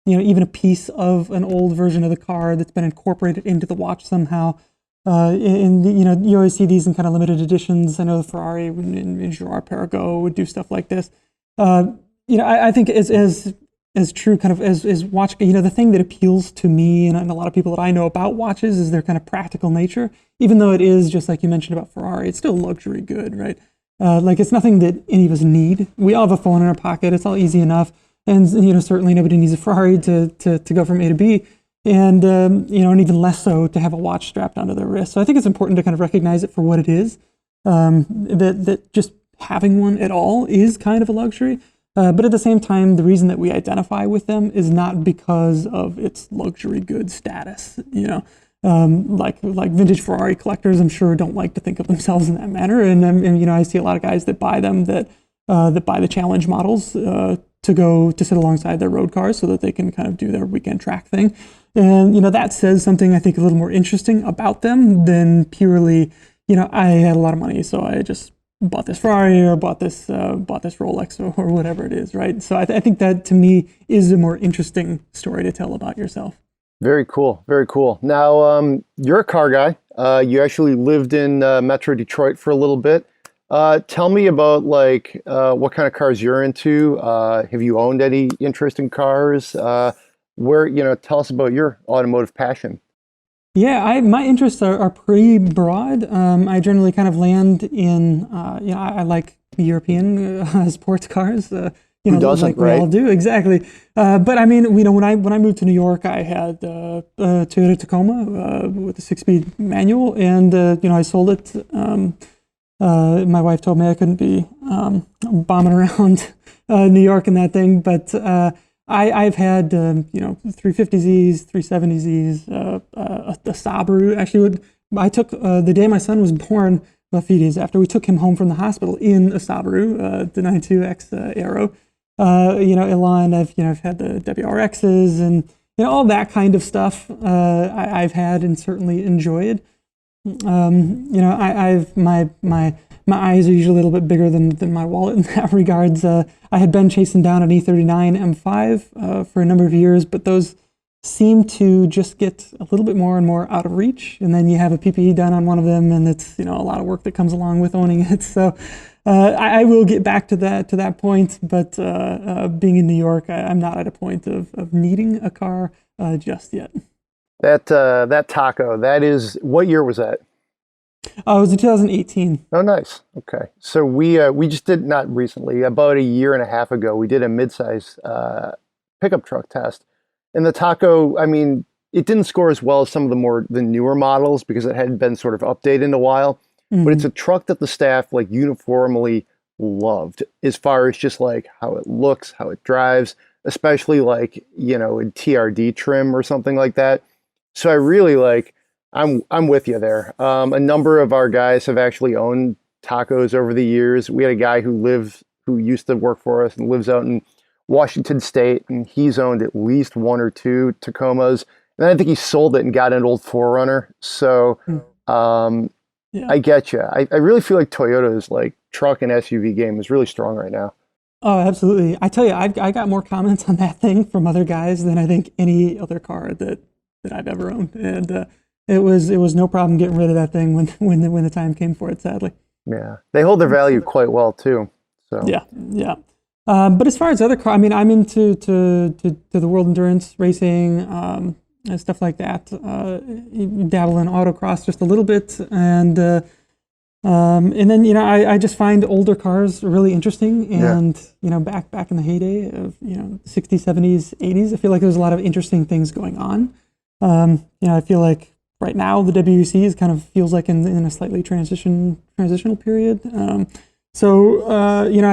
even a piece of an old version of the car that's been incorporated into the watch somehow. And you always see these in kind of limited editions. I know the Ferrari and Girard-Perregaux would do stuff like this. I think as true kind of as watch, the thing that appeals to me and a lot of people that I know about watches is their kind of practical nature. Even though it is, just like you mentioned about Ferrari, it's still a luxury good, right? It's nothing that any of us need. We all have a phone in our pocket. It's all easy enough. And certainly nobody needs a Ferrari to go from A to B, and and even less so to have a watch strapped onto their wrist. So I think it's important to kind of recognize it for what it is. That just having one at all is kind of a luxury, but at the same time, the reason that we identify with them is not because of its luxury good status. Like vintage Ferrari collectors, I'm sure don't like to think of themselves in that manner, and I see a lot of guys that buy them that buy the challenge models. To go to sit alongside their road cars so that they can kind of do their weekend track thing. And, that says something, I think, a little more interesting about them than purely, I had a lot of money, so I just bought this Ferrari or bought this Rolex or whatever it is, right? So I think that, to me, is a more interesting story to tell about yourself. Very cool. Very cool. Now, you're a car guy. You actually lived in Metro Detroit for a little bit. Tell me about what kind of cars you're into. Have you owned any interesting cars? Tell us about your automotive passion. Yeah, my interests are pretty broad. I generally kind of land in, I like European sports cars. Who doesn't, we all do, exactly. But I mean, when I moved to New York, I had a Toyota Tacoma with a 6-speed manual, and I sold it. My wife told me I couldn't be bombing around New York in that thing, but I've had 350Zs, 370Zs, a Subaru. Actually, I took the day my son was born. a few days after. We took him home from the hospital in a Subaru, the 92X Aero. Elon, I've had the WRXs and all that kind of stuff. I've had and certainly enjoyed. I've my eyes are usually a little bit bigger than my wallet in that regards. I had been chasing down an E39 M5 for a number of years, but those seem to just get a little bit more and more out of reach. And then you have a PPE done on one of them, and it's a lot of work that comes along with owning it. So I will get back to that point. But being in New York, I'm not at a point of needing a car just yet. That Taco, that is, what year was that? Oh, it was in 2018. Oh, nice. Okay. So we just did, not recently, about a year and a half ago, we did a midsize pickup truck test. And the Taco, I mean, it didn't score as well as some of the newer models because it hadn't been sort of updated in a while. Mm-hmm. But it's a truck that the staff like uniformly loved as far as just like how it looks, how it drives, especially like, in TRD trim or something like that. So I really I'm with you there. A number of our guys have actually owned Tacos over the years. We had a guy who used to work for us and lives out in Washington State, and he's owned at least one or two Tacomas. And I think he sold it and got an old 4Runner. So I get you. I really feel like Toyota's like truck and SUV game is really strong right now. Oh, absolutely. I tell you, I got more comments on that thing from other guys than I think any other car that I've ever owned. And it was no problem getting rid of that thing when the time came for it, sadly. Yeah. They hold their value quite well too. So Yeah. But as far as other cars, I mean, I'm into to the world endurance racing and stuff like that. Dabble in autocross just a little bit, and then I just find older cars really interesting. And back in the heyday of 60s, 70s, 80s, I feel like there was a lot of interesting things going on. I feel like right now the WEC kind of feels like in a slightly transitional period. I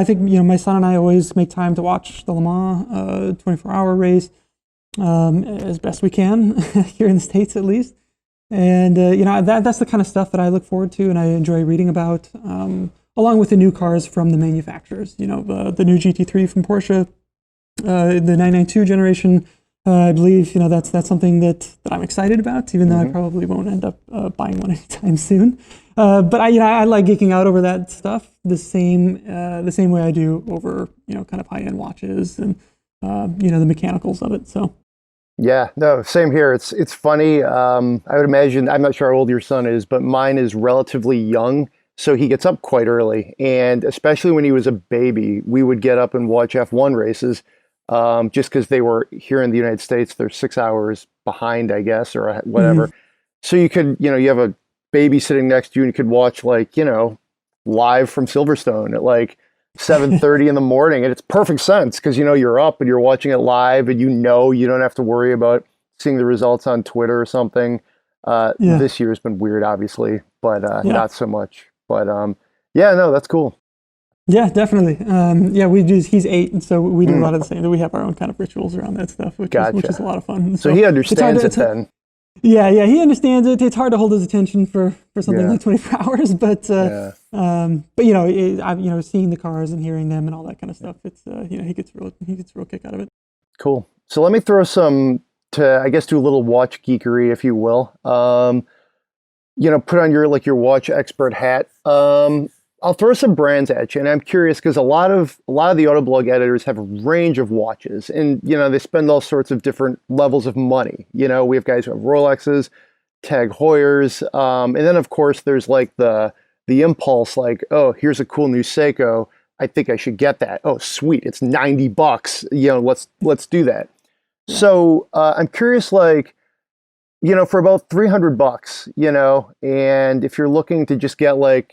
think, my son and I always make time to watch the Le Mans 24-hour race as best we can here in the States, at least. And, that's the kind of stuff that I look forward to and I enjoy reading about, along with the new cars from the manufacturers. The new GT3 from Porsche, the 992 generation. I believe, that's something that I'm excited about, even though I probably won't end up buying one anytime soon. But I like geeking out over that stuff the same way I do over kind of high-end watches and the mechanicals of it. So yeah, no, same here. It's funny. I would imagine, I'm not sure how old your son is, but mine is relatively young, so he gets up quite early. And especially when he was a baby, we would get up and watch F1 races. Just because they were here in the United States, they're 6 hours behind, I guess, or whatever. Mm-hmm. So you could, you have a baby sitting next to you and you could watch live from Silverstone at like 7:30 in the morning. And it's perfect sense because, you're up and you're watching it live and you don't have to worry about seeing the results on Twitter or something. This year's been weird, obviously, but not so much. But no, that's cool. Yeah, definitely. We do. He's 8, and so we do a lot of the same. We have our own kind of rituals around that stuff, which is a lot of fun. So he understands it then. Yeah, he understands it. It's hard to hold his attention for something like 24 hours, but seeing the cars and hearing them and all that kind of stuff, it's he gets real kick out of it. Cool. So let me throw some do a little watch geekery, if you will. Put on your watch expert hat. I'll throw some brands at you, and I'm curious because a lot of the Autoblog editors have a range of watches, and they spend all sorts of different levels of money. We have guys who have Rolexes, Tag Heuers, and then of course there's like the impulse, like, oh, here's a cool new Seiko, I think I should get that. Oh, sweet, it's $90. Let's do that. Yeah. So I'm curious, for about $300, and if you're looking to just get an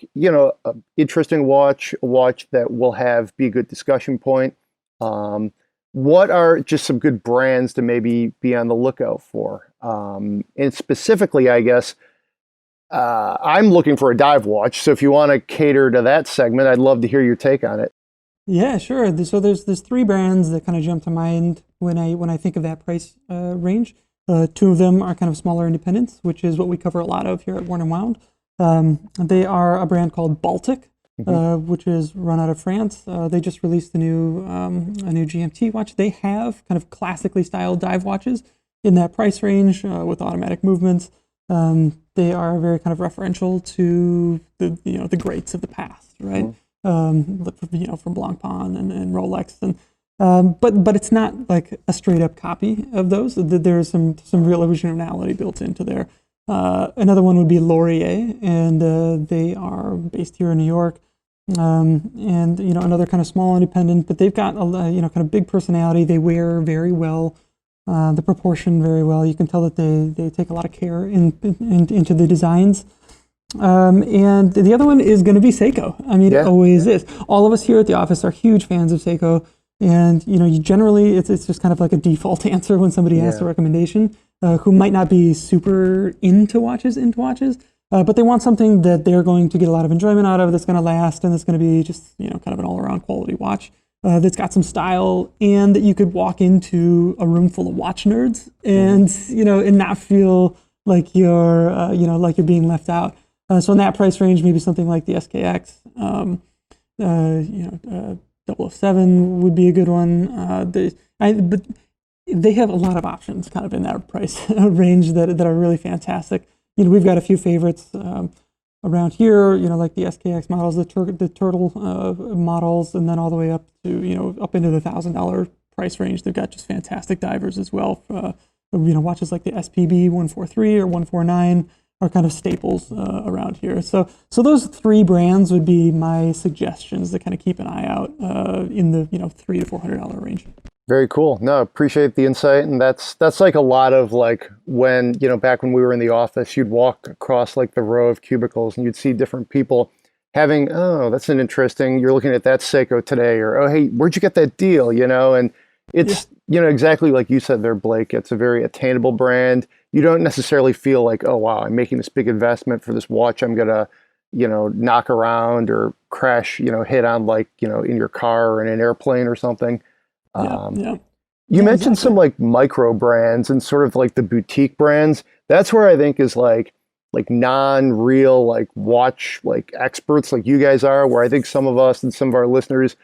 interesting watch, a watch that will be a good discussion point, what are just some good brands to maybe be on the lookout for? And specifically, I guess, I'm looking for a dive watch. So if you want to cater to that segment, I'd love to hear your take on it. Yeah, sure. So there's 3 brands that kind of jump to mind when I think of that price range. 2 of them are kind of smaller independents, which is what we cover a lot of here at Worn and Wound. They are a brand called Baltic, which is run out of France. They just released a new GMT watch. They have kind of classically styled dive watches in that price range with automatic movements. They are very kind of referential to the greats of the past, right? From Blancpain and Rolex, and but it's not like a straight up copy of those. There's some real originality built into there. Another one would be Laurier, and they are based here in New York. And another kind of small independent, but they've got a kind of big personality. They wear very well, the proportion very well. You can tell that they take a lot of care into the designs. And the other one is going to be Seiko. I mean, it always is. All of us here at the office are huge fans of Seiko, and you generally it's just kind of like a default answer when somebody asks a recommendation, who might not be super into watches, but they want something that they're going to get a lot of enjoyment out of, that's going to last, and that's going to be just kind of an all-around quality watch that's got some style, and that you could walk into a room full of watch nerds and and not feel like you're like you're being left out. So in that price range, maybe something like the SKX, 007 would be a good one. But they have a lot of options kind of in that price range that are really fantastic. We've got a few favorites around here, like the SKX models, the Turtle models, and then all the way up to, up into the $1,000 price range. They've got just fantastic divers as well. Watches like the SPB 143 or 149 are kind of staples around here. So those three brands would be my suggestions to kind of keep an eye out in the $300 to $400 range. Very cool. No, appreciate the insight. And that's like a lot of like when, back when we were in the office, you'd walk across like the row of cubicles and you'd see different people having, oh, that's an interesting, you're looking at that Seiko today, or, oh, hey, where'd you get that deal? And it's, exactly like you said there, Blake, it's a very attainable brand. You don't necessarily feel like, oh, wow, I'm making this big investment for this watch. I'm going to, knock around or crash, hit on like, in your car or in an airplane or something. You mentioned some like micro brands and sort of like the boutique brands. That's where I think is like non-real like watch like experts like you guys are, where I think some of us and some of our listeners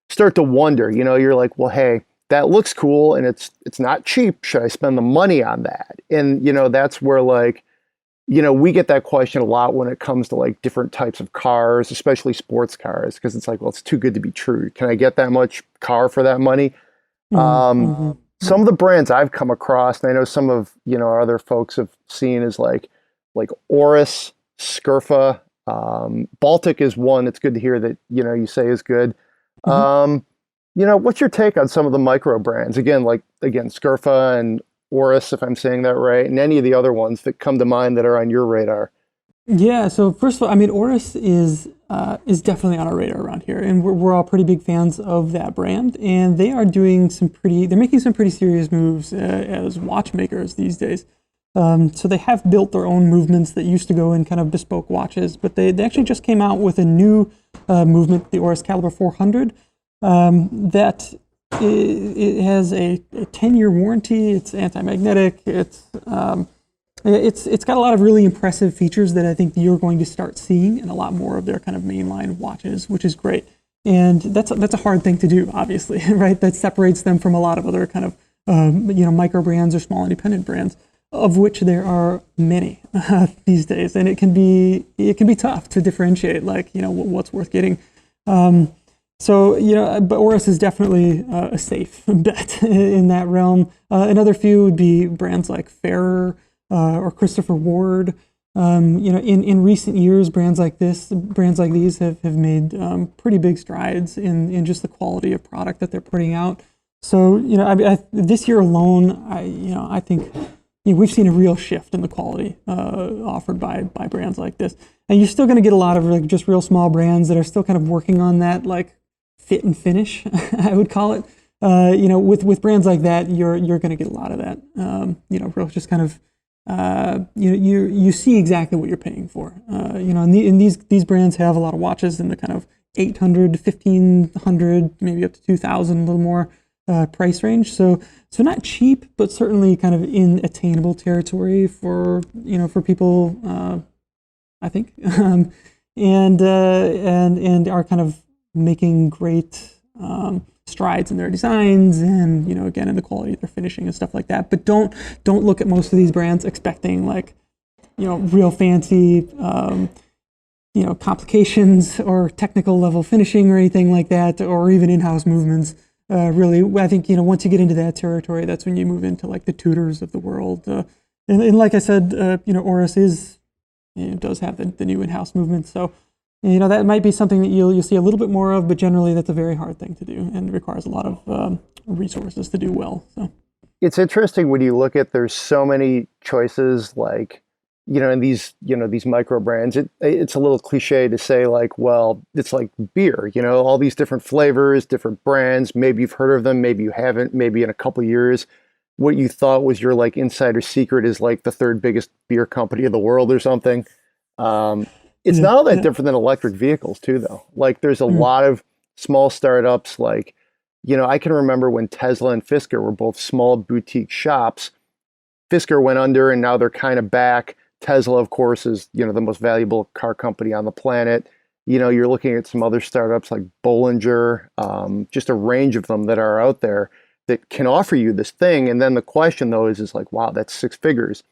start to wonder, you're like, well, hey, that looks cool and it's not cheap. Should I spend the money on that? And that's where like, we get that question a lot when it comes to like different types of cars, especially sports cars, because it's like, well, it's too good to be true. Can I get that much car for that money? Some of the brands I've come across, and I know some of our other folks have seen, is like Oris, Scurfa, Baltic is one. It's good to hear that you say is good. What's your take on some of the micro brands? Again, Scurfa and Oris, if I'm saying that right, and any of the other ones that come to mind that are on your radar. Yeah. So first of all, I mean, Oris is definitely on our radar around here, and we're all pretty big fans of that brand. And they are doing they're making some pretty serious moves as watchmakers these days. So they have built their own movements that used to go in kind of bespoke watches, but they actually just came out with a new movement, the Oris Caliber 400, that it has a 10-year warranty. It's anti-magnetic. It's got a lot of really impressive features that I think you're going to start seeing in a lot more of their kind of mainline watches, which is great. And that's a hard thing to do, obviously, right? That separates them from a lot of other kind of micro brands or small independent brands, of which there are many these days, and it can be tough to differentiate, like what's worth getting. But Oris is definitely a safe bet in that realm. Another few would be brands like Ferrer or Christopher Ward. In recent years, brands like these have made pretty big strides in just the quality of product that they're putting out. So this year alone, I think we've seen a real shift in the quality offered by brands like this. And you're still going to get a lot of like just real small brands that are still kind of working on that like fit and finish, I would call it. With brands like that, you're going to get a lot of that. Real just kind of you see exactly what you're paying for. And these brands have a lot of watches in the kind of 800 to 1500, maybe up to 2000, a little more price range. So not cheap, but certainly kind of in attainable territory for people I think, and are kind of making great strides in their designs, and again in the quality of their finishing and stuff like that. But don't look at most of these brands expecting like real fancy complications or technical level finishing or anything like that, or even in-house movements. Really, I think once you get into that territory, that's when you move into like the Tudors of the world. And like I said, Oris does have the new in-house movement, so that might be something that you'll see a little bit more of, but generally that's a very hard thing to do and requires a lot of resources to do well. So it's interesting when you look at, there's so many choices, like in these these micro brands. It's a little cliche to say like, well, it's like beer, all these different flavors, different brands. Maybe you've heard of them, maybe you haven't. Maybe in a couple of years, what you thought was your like insider secret is like the third biggest beer company in the world or something. It's not all that different than electric vehicles too, though. Like there's a lot of small startups. Like, I can remember when Tesla and Fisker were both small boutique shops. Fisker went under and now they're kind of back. Tesla, of course, is, the most valuable car company on the planet. You're looking at some other startups like Bollinger, just a range of them that are out there that can offer you this thing. And then the question though is like, wow, that's 6 figures.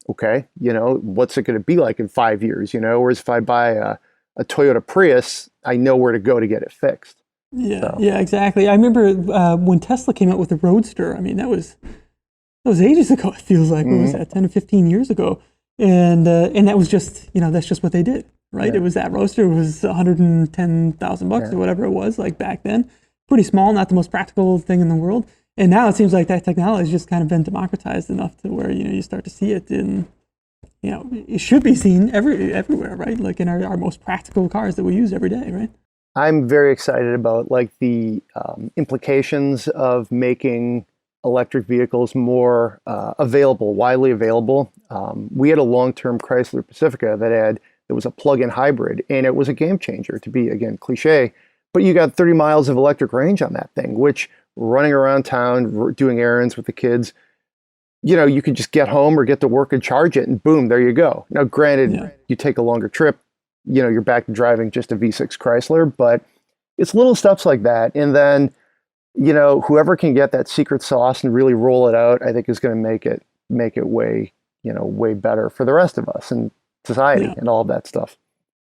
Okay, what's it going to be like in 5 years? Whereas if I buy a Toyota Prius, I know where to go to get it fixed. Yeah, exactly. I remember when Tesla came out with the Roadster. I mean, that was ages ago. It feels like what was that, 10 or 15 years ago? And that was just that's just what they did, right? Yeah. It was that Roadster. It was $110,000 or whatever it was, like back then. Pretty small, not the most practical thing in the world. And now it seems like that technology has just kind of been democratized enough to where you start to see it in it should be seen everywhere, right? Like in our most practical cars that we use every day, right? I'm very excited about like the implications of making electric vehicles more available, widely available. We had a long-term Chrysler Pacifica that was a plug-in hybrid, and it was a game changer, to be, again, cliche. But you got 30 miles of electric range on that thing, which running around town, doing errands with the kids, you could just get home or get to work and charge it, and boom, there you go. Now, granted, you take a longer trip, you're back to driving just a V6 Chrysler, but it's little steps like that. And then, whoever can get that secret sauce and really roll it out, I think is going to make it way, way better for the rest of us and society and all of that stuff.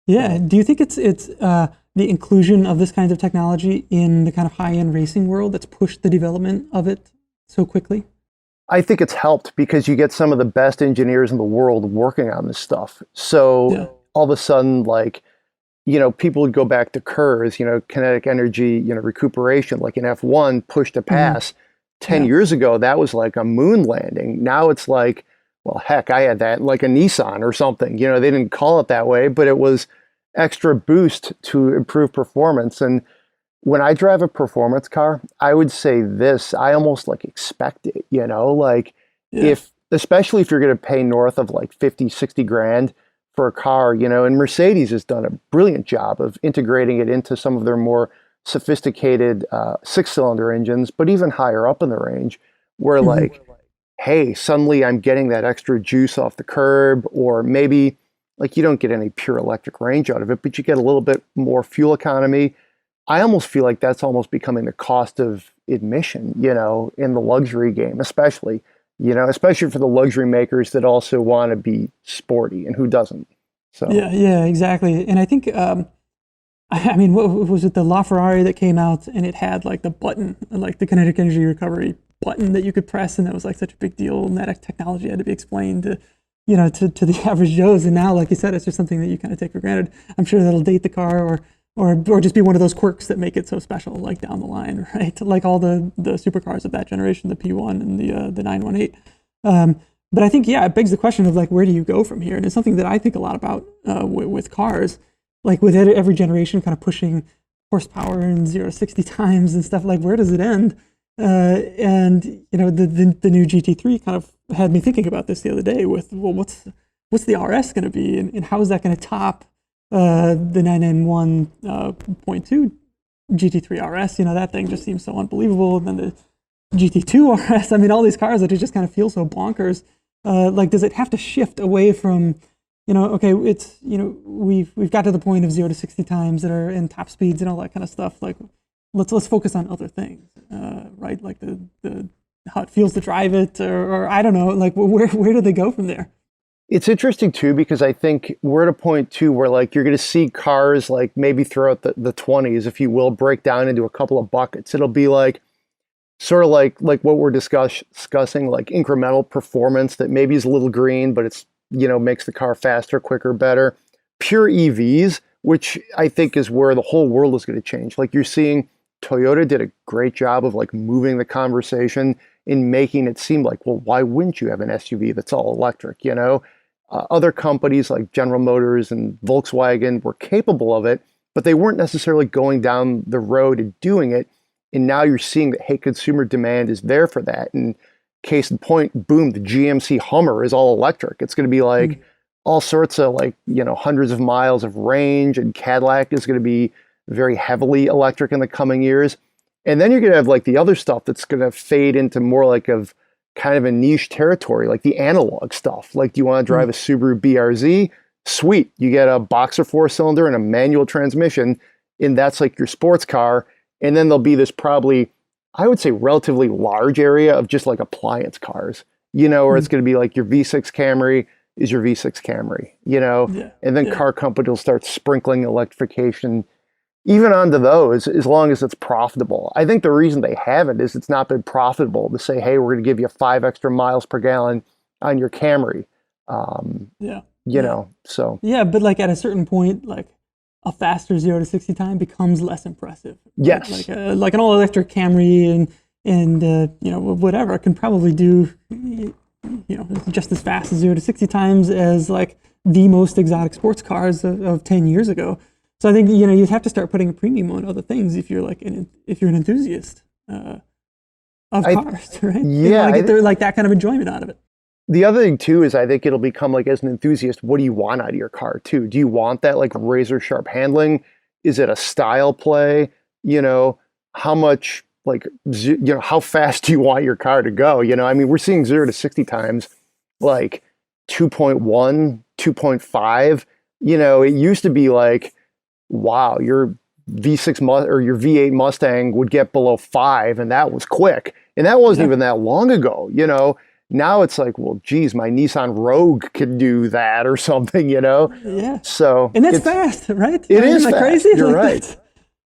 Yeah. Do you think it's the inclusion of this kind of technology in the kind of high-end racing world that's pushed the development of it so quickly? I think it's helped because you get some of the best engineers in the world working on this stuff. So all of a sudden, like, people would go back to KERS, kinetic energy, recuperation, like in F1, push to pass. 10 years ago, that was like a moon landing. Now it's like, well, heck, I had that like a Nissan or something. They didn't call it that way, but it was extra boost to improve performance. And when I drive a performance car, I would say this, I almost like expect it, especially if you're going to pay north of like 50, 60 grand for a car, and Mercedes has done a brilliant job of integrating it into some of their more sophisticated 6-cylinder engines, but even higher up in the range, where like, hey, suddenly I'm getting that extra juice off the curb, or maybe like you don't get any pure electric range out of it, but you get a little bit more fuel economy. I almost feel like that's almost becoming the cost of admission, in the luxury game, especially for the luxury makers that also want to be sporty, and who doesn't? So yeah, exactly. And I think, I mean, what was it, the LaFerrari that came out and it had like the button, like the kinetic energy recovery button that you could press, and that was like such a big deal, and that technology had to be explained to the average Joes. And now, like you said, it's just something that you kind of take for granted. I'm sure that'll date the car, or just be one of those quirks that make it so special, like down the line, right? Like all the supercars of that generation, the P1 and the 918. But I think, it begs the question of like, where do you go from here? And it's something that I think a lot about with cars, like with every generation kind of pushing horsepower and 0 to 60 times and stuff. Like, where does it end? And the new GT3 kind of had me thinking about this the other day with, well, what's the RS going to be, and how is that going to top the 991.2 GT3 RS? That thing just seems so unbelievable. And then the GT2 RS, I mean, all these cars that just kind of feel so bonkers. Like, does it have to shift away from okay, it's, we've got to the point of 0 to 60 times that are in top speeds and all that kind of stuff. Like, let's focus on other things, right? Like the how it feels to drive it, or I don't know, like where do they go from there? It's interesting too, because I think we're at a point too where like you're going to see cars like maybe throughout the 20s, if you will, break down into a couple of buckets. It'll be like sort of like what we're discussing, like incremental performance that maybe is a little green, but it's, makes the car faster, quicker, better. Pure EVs, which I think is where the whole world is going to change. Like you're seeing Toyota did a great job of like moving the conversation in making it seem like, well, why wouldn't you have an SUV that's all electric, Other companies like General Motors and Volkswagen were capable of it, but they weren't necessarily going down the road and doing it. And now you're seeing that, hey, consumer demand is there for that. And case in point, boom, the GMC Hummer is all electric. It's going to be like all sorts of like, hundreds of miles of range, and Cadillac is going to be very heavily electric in the coming years. And then you're going to have like the other stuff that's going to fade into more like of kind of a niche territory, like the analog stuff. Like, do you want to drive a Subaru BRZ? Sweet. You get a boxer 4-cylinder and a manual transmission, and that's like your sports car. And then there'll be this probably, I would say, relatively large area of just like appliance cars, or it's going to be like your V6 Camry is your V6 Camry, and then car companies will start sprinkling electrification even onto those, as long as it's profitable. I think the reason they haven't is it's not been profitable to say, hey, we're going to give you 5 extra miles per gallon on your Camry. So. Yeah, but like at a certain point, like a faster 0 to 60 time becomes less impressive. Yes. Like an all-electric Camry and whatever can probably do, just as fast as 0 to 60 times as like the most exotic sports cars of 10 years ago. So I think, you'd have to start putting a premium on other things if you're like if you're an enthusiast of cars, right? You want to get like that kind of enjoyment out of it. The other thing too is I think it'll become like, as an enthusiast, what do you want out of your car too? Do you want that like razor sharp handling? Is it a style play? How much like, how fast do you want your car to go? We're seeing 0 to 60 times like 2.1, 2.5. It used to be like, wow, your V6 or your V8 Mustang would get below 5, and that was quick. And that wasn't even that long ago, Now it's like, well, geez, my Nissan Rogue could do that or something, Yeah. So, and that's fast, right? It is like fast. Crazy. You're like right.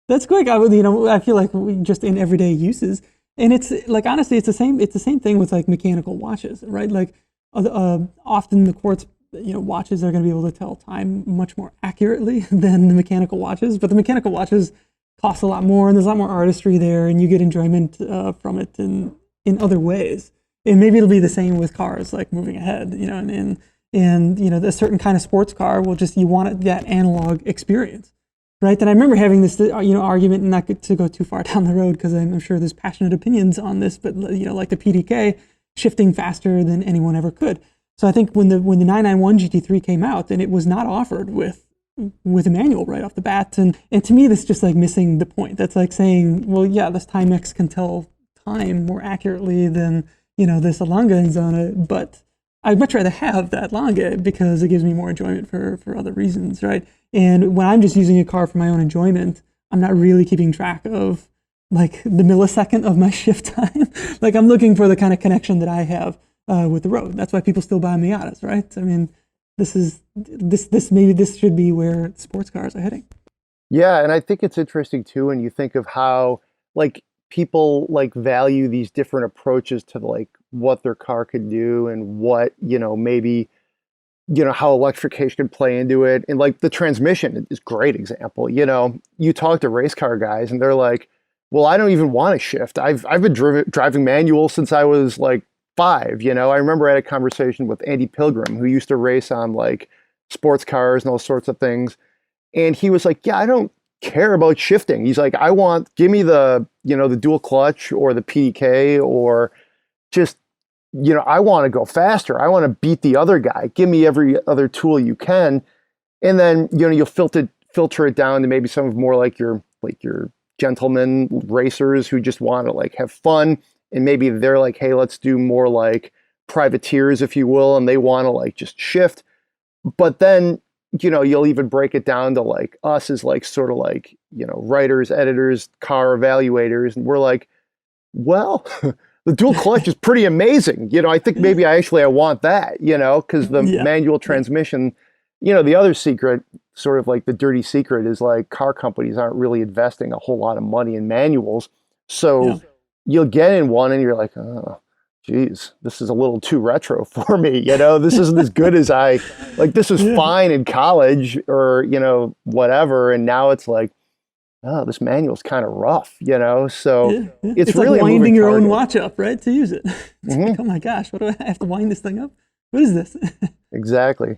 That's quick. I feel like we just in everyday uses, and it's like, honestly, it's the same thing with like mechanical watches, right? Like often the quartz watches are going to be able to tell time much more accurately than the mechanical watches, but the mechanical watches cost a lot more, and there's a lot more artistry there, and you get enjoyment from it in other ways. And maybe it'll be the same with cars, like moving ahead, and a certain kind of sports car will just, you want that analog experience, right? And I remember having this, argument, and not to go too far down the road, because I'm sure there's passionate opinions on this, but like the PDK shifting faster than anyone ever could. So I think when the 991 GT3 came out, then it was not offered with a manual right off the bat, and to me that's just like missing the point. That's like saying, well, yeah, this Timex can tell time more accurately than this Lange on it, but I'd much rather have that Lange because it gives me more enjoyment for other reasons, right? And when I'm just using a car for my own enjoyment, I'm not really keeping track of like the millisecond of my shift time. Like, I'm looking for the kind of connection that I have with the road. That's why people still buy Miatas, right? I mean, maybe this should be where sports cars are heading. Yeah, and I think it's interesting too when you think of how like people like value these different approaches to like what their car could do and what, maybe, how electrification could play into it. And like the transmission is a great example. You talk to race car guys and they're like, well, I don't even want to shift. I've been driving manual since I was like 5. I remember I had a conversation with Andy Pilgrim, who used to race on like sports cars and all sorts of things. And he was like, yeah, I don't care about shifting. He's like, give me the, the dual clutch or the PDK, or just, I want to go faster. I want to beat the other guy. Give me every other tool you can. And then, you'll filter it down to maybe some of more like your gentleman racers who just want to like have fun. And maybe they're like, hey, let's do more like privateers, if you will. And they want to like just shift. But then, you'll even break it down to like us as like sort of like, writers, editors, car evaluators. And we're like, well, the dual clutch is pretty amazing. I think maybe I want that, because the manual transmission, the other secret, sort of like the dirty secret, is like car companies aren't really investing a whole lot of money in manuals. So you'll get in one and you're like, oh, geez, this is a little too retro for me. This isn't as good as this was fine in college or, whatever. And now it's like, oh, this manual's kind of rough, so it's really like winding your own watch up, right, to use it. It's like, oh my gosh, what do I have to wind this thing up? What is this? Exactly.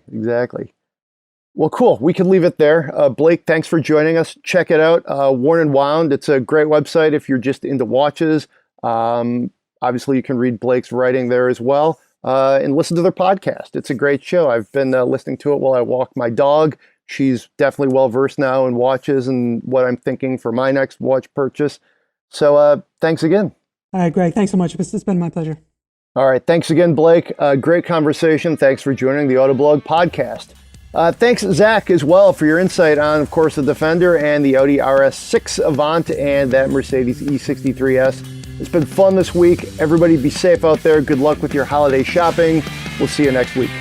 Well, cool. We can leave it there. Blake, thanks for joining us. Check it out, Worn and Wound. It's a great website if you're just into watches. Obviously, you can read Blake's writing there as well, and listen to their podcast. It's a great show. I've been listening to it while I walk my dog. She's definitely well-versed now in watches and what I'm thinking for my next watch purchase. So thanks again. All right, Greg, thanks so much. It's been my pleasure. All right, thanks again, Blake. Great conversation. Thanks for joining the Autoblog Podcast. Thanks, Zach, as well, for your insight on, of course, the Defender and the Audi RS6 Avant and that Mercedes E63S. It's been fun this week. Everybody be safe out there. Good luck with your holiday shopping. We'll see you next week.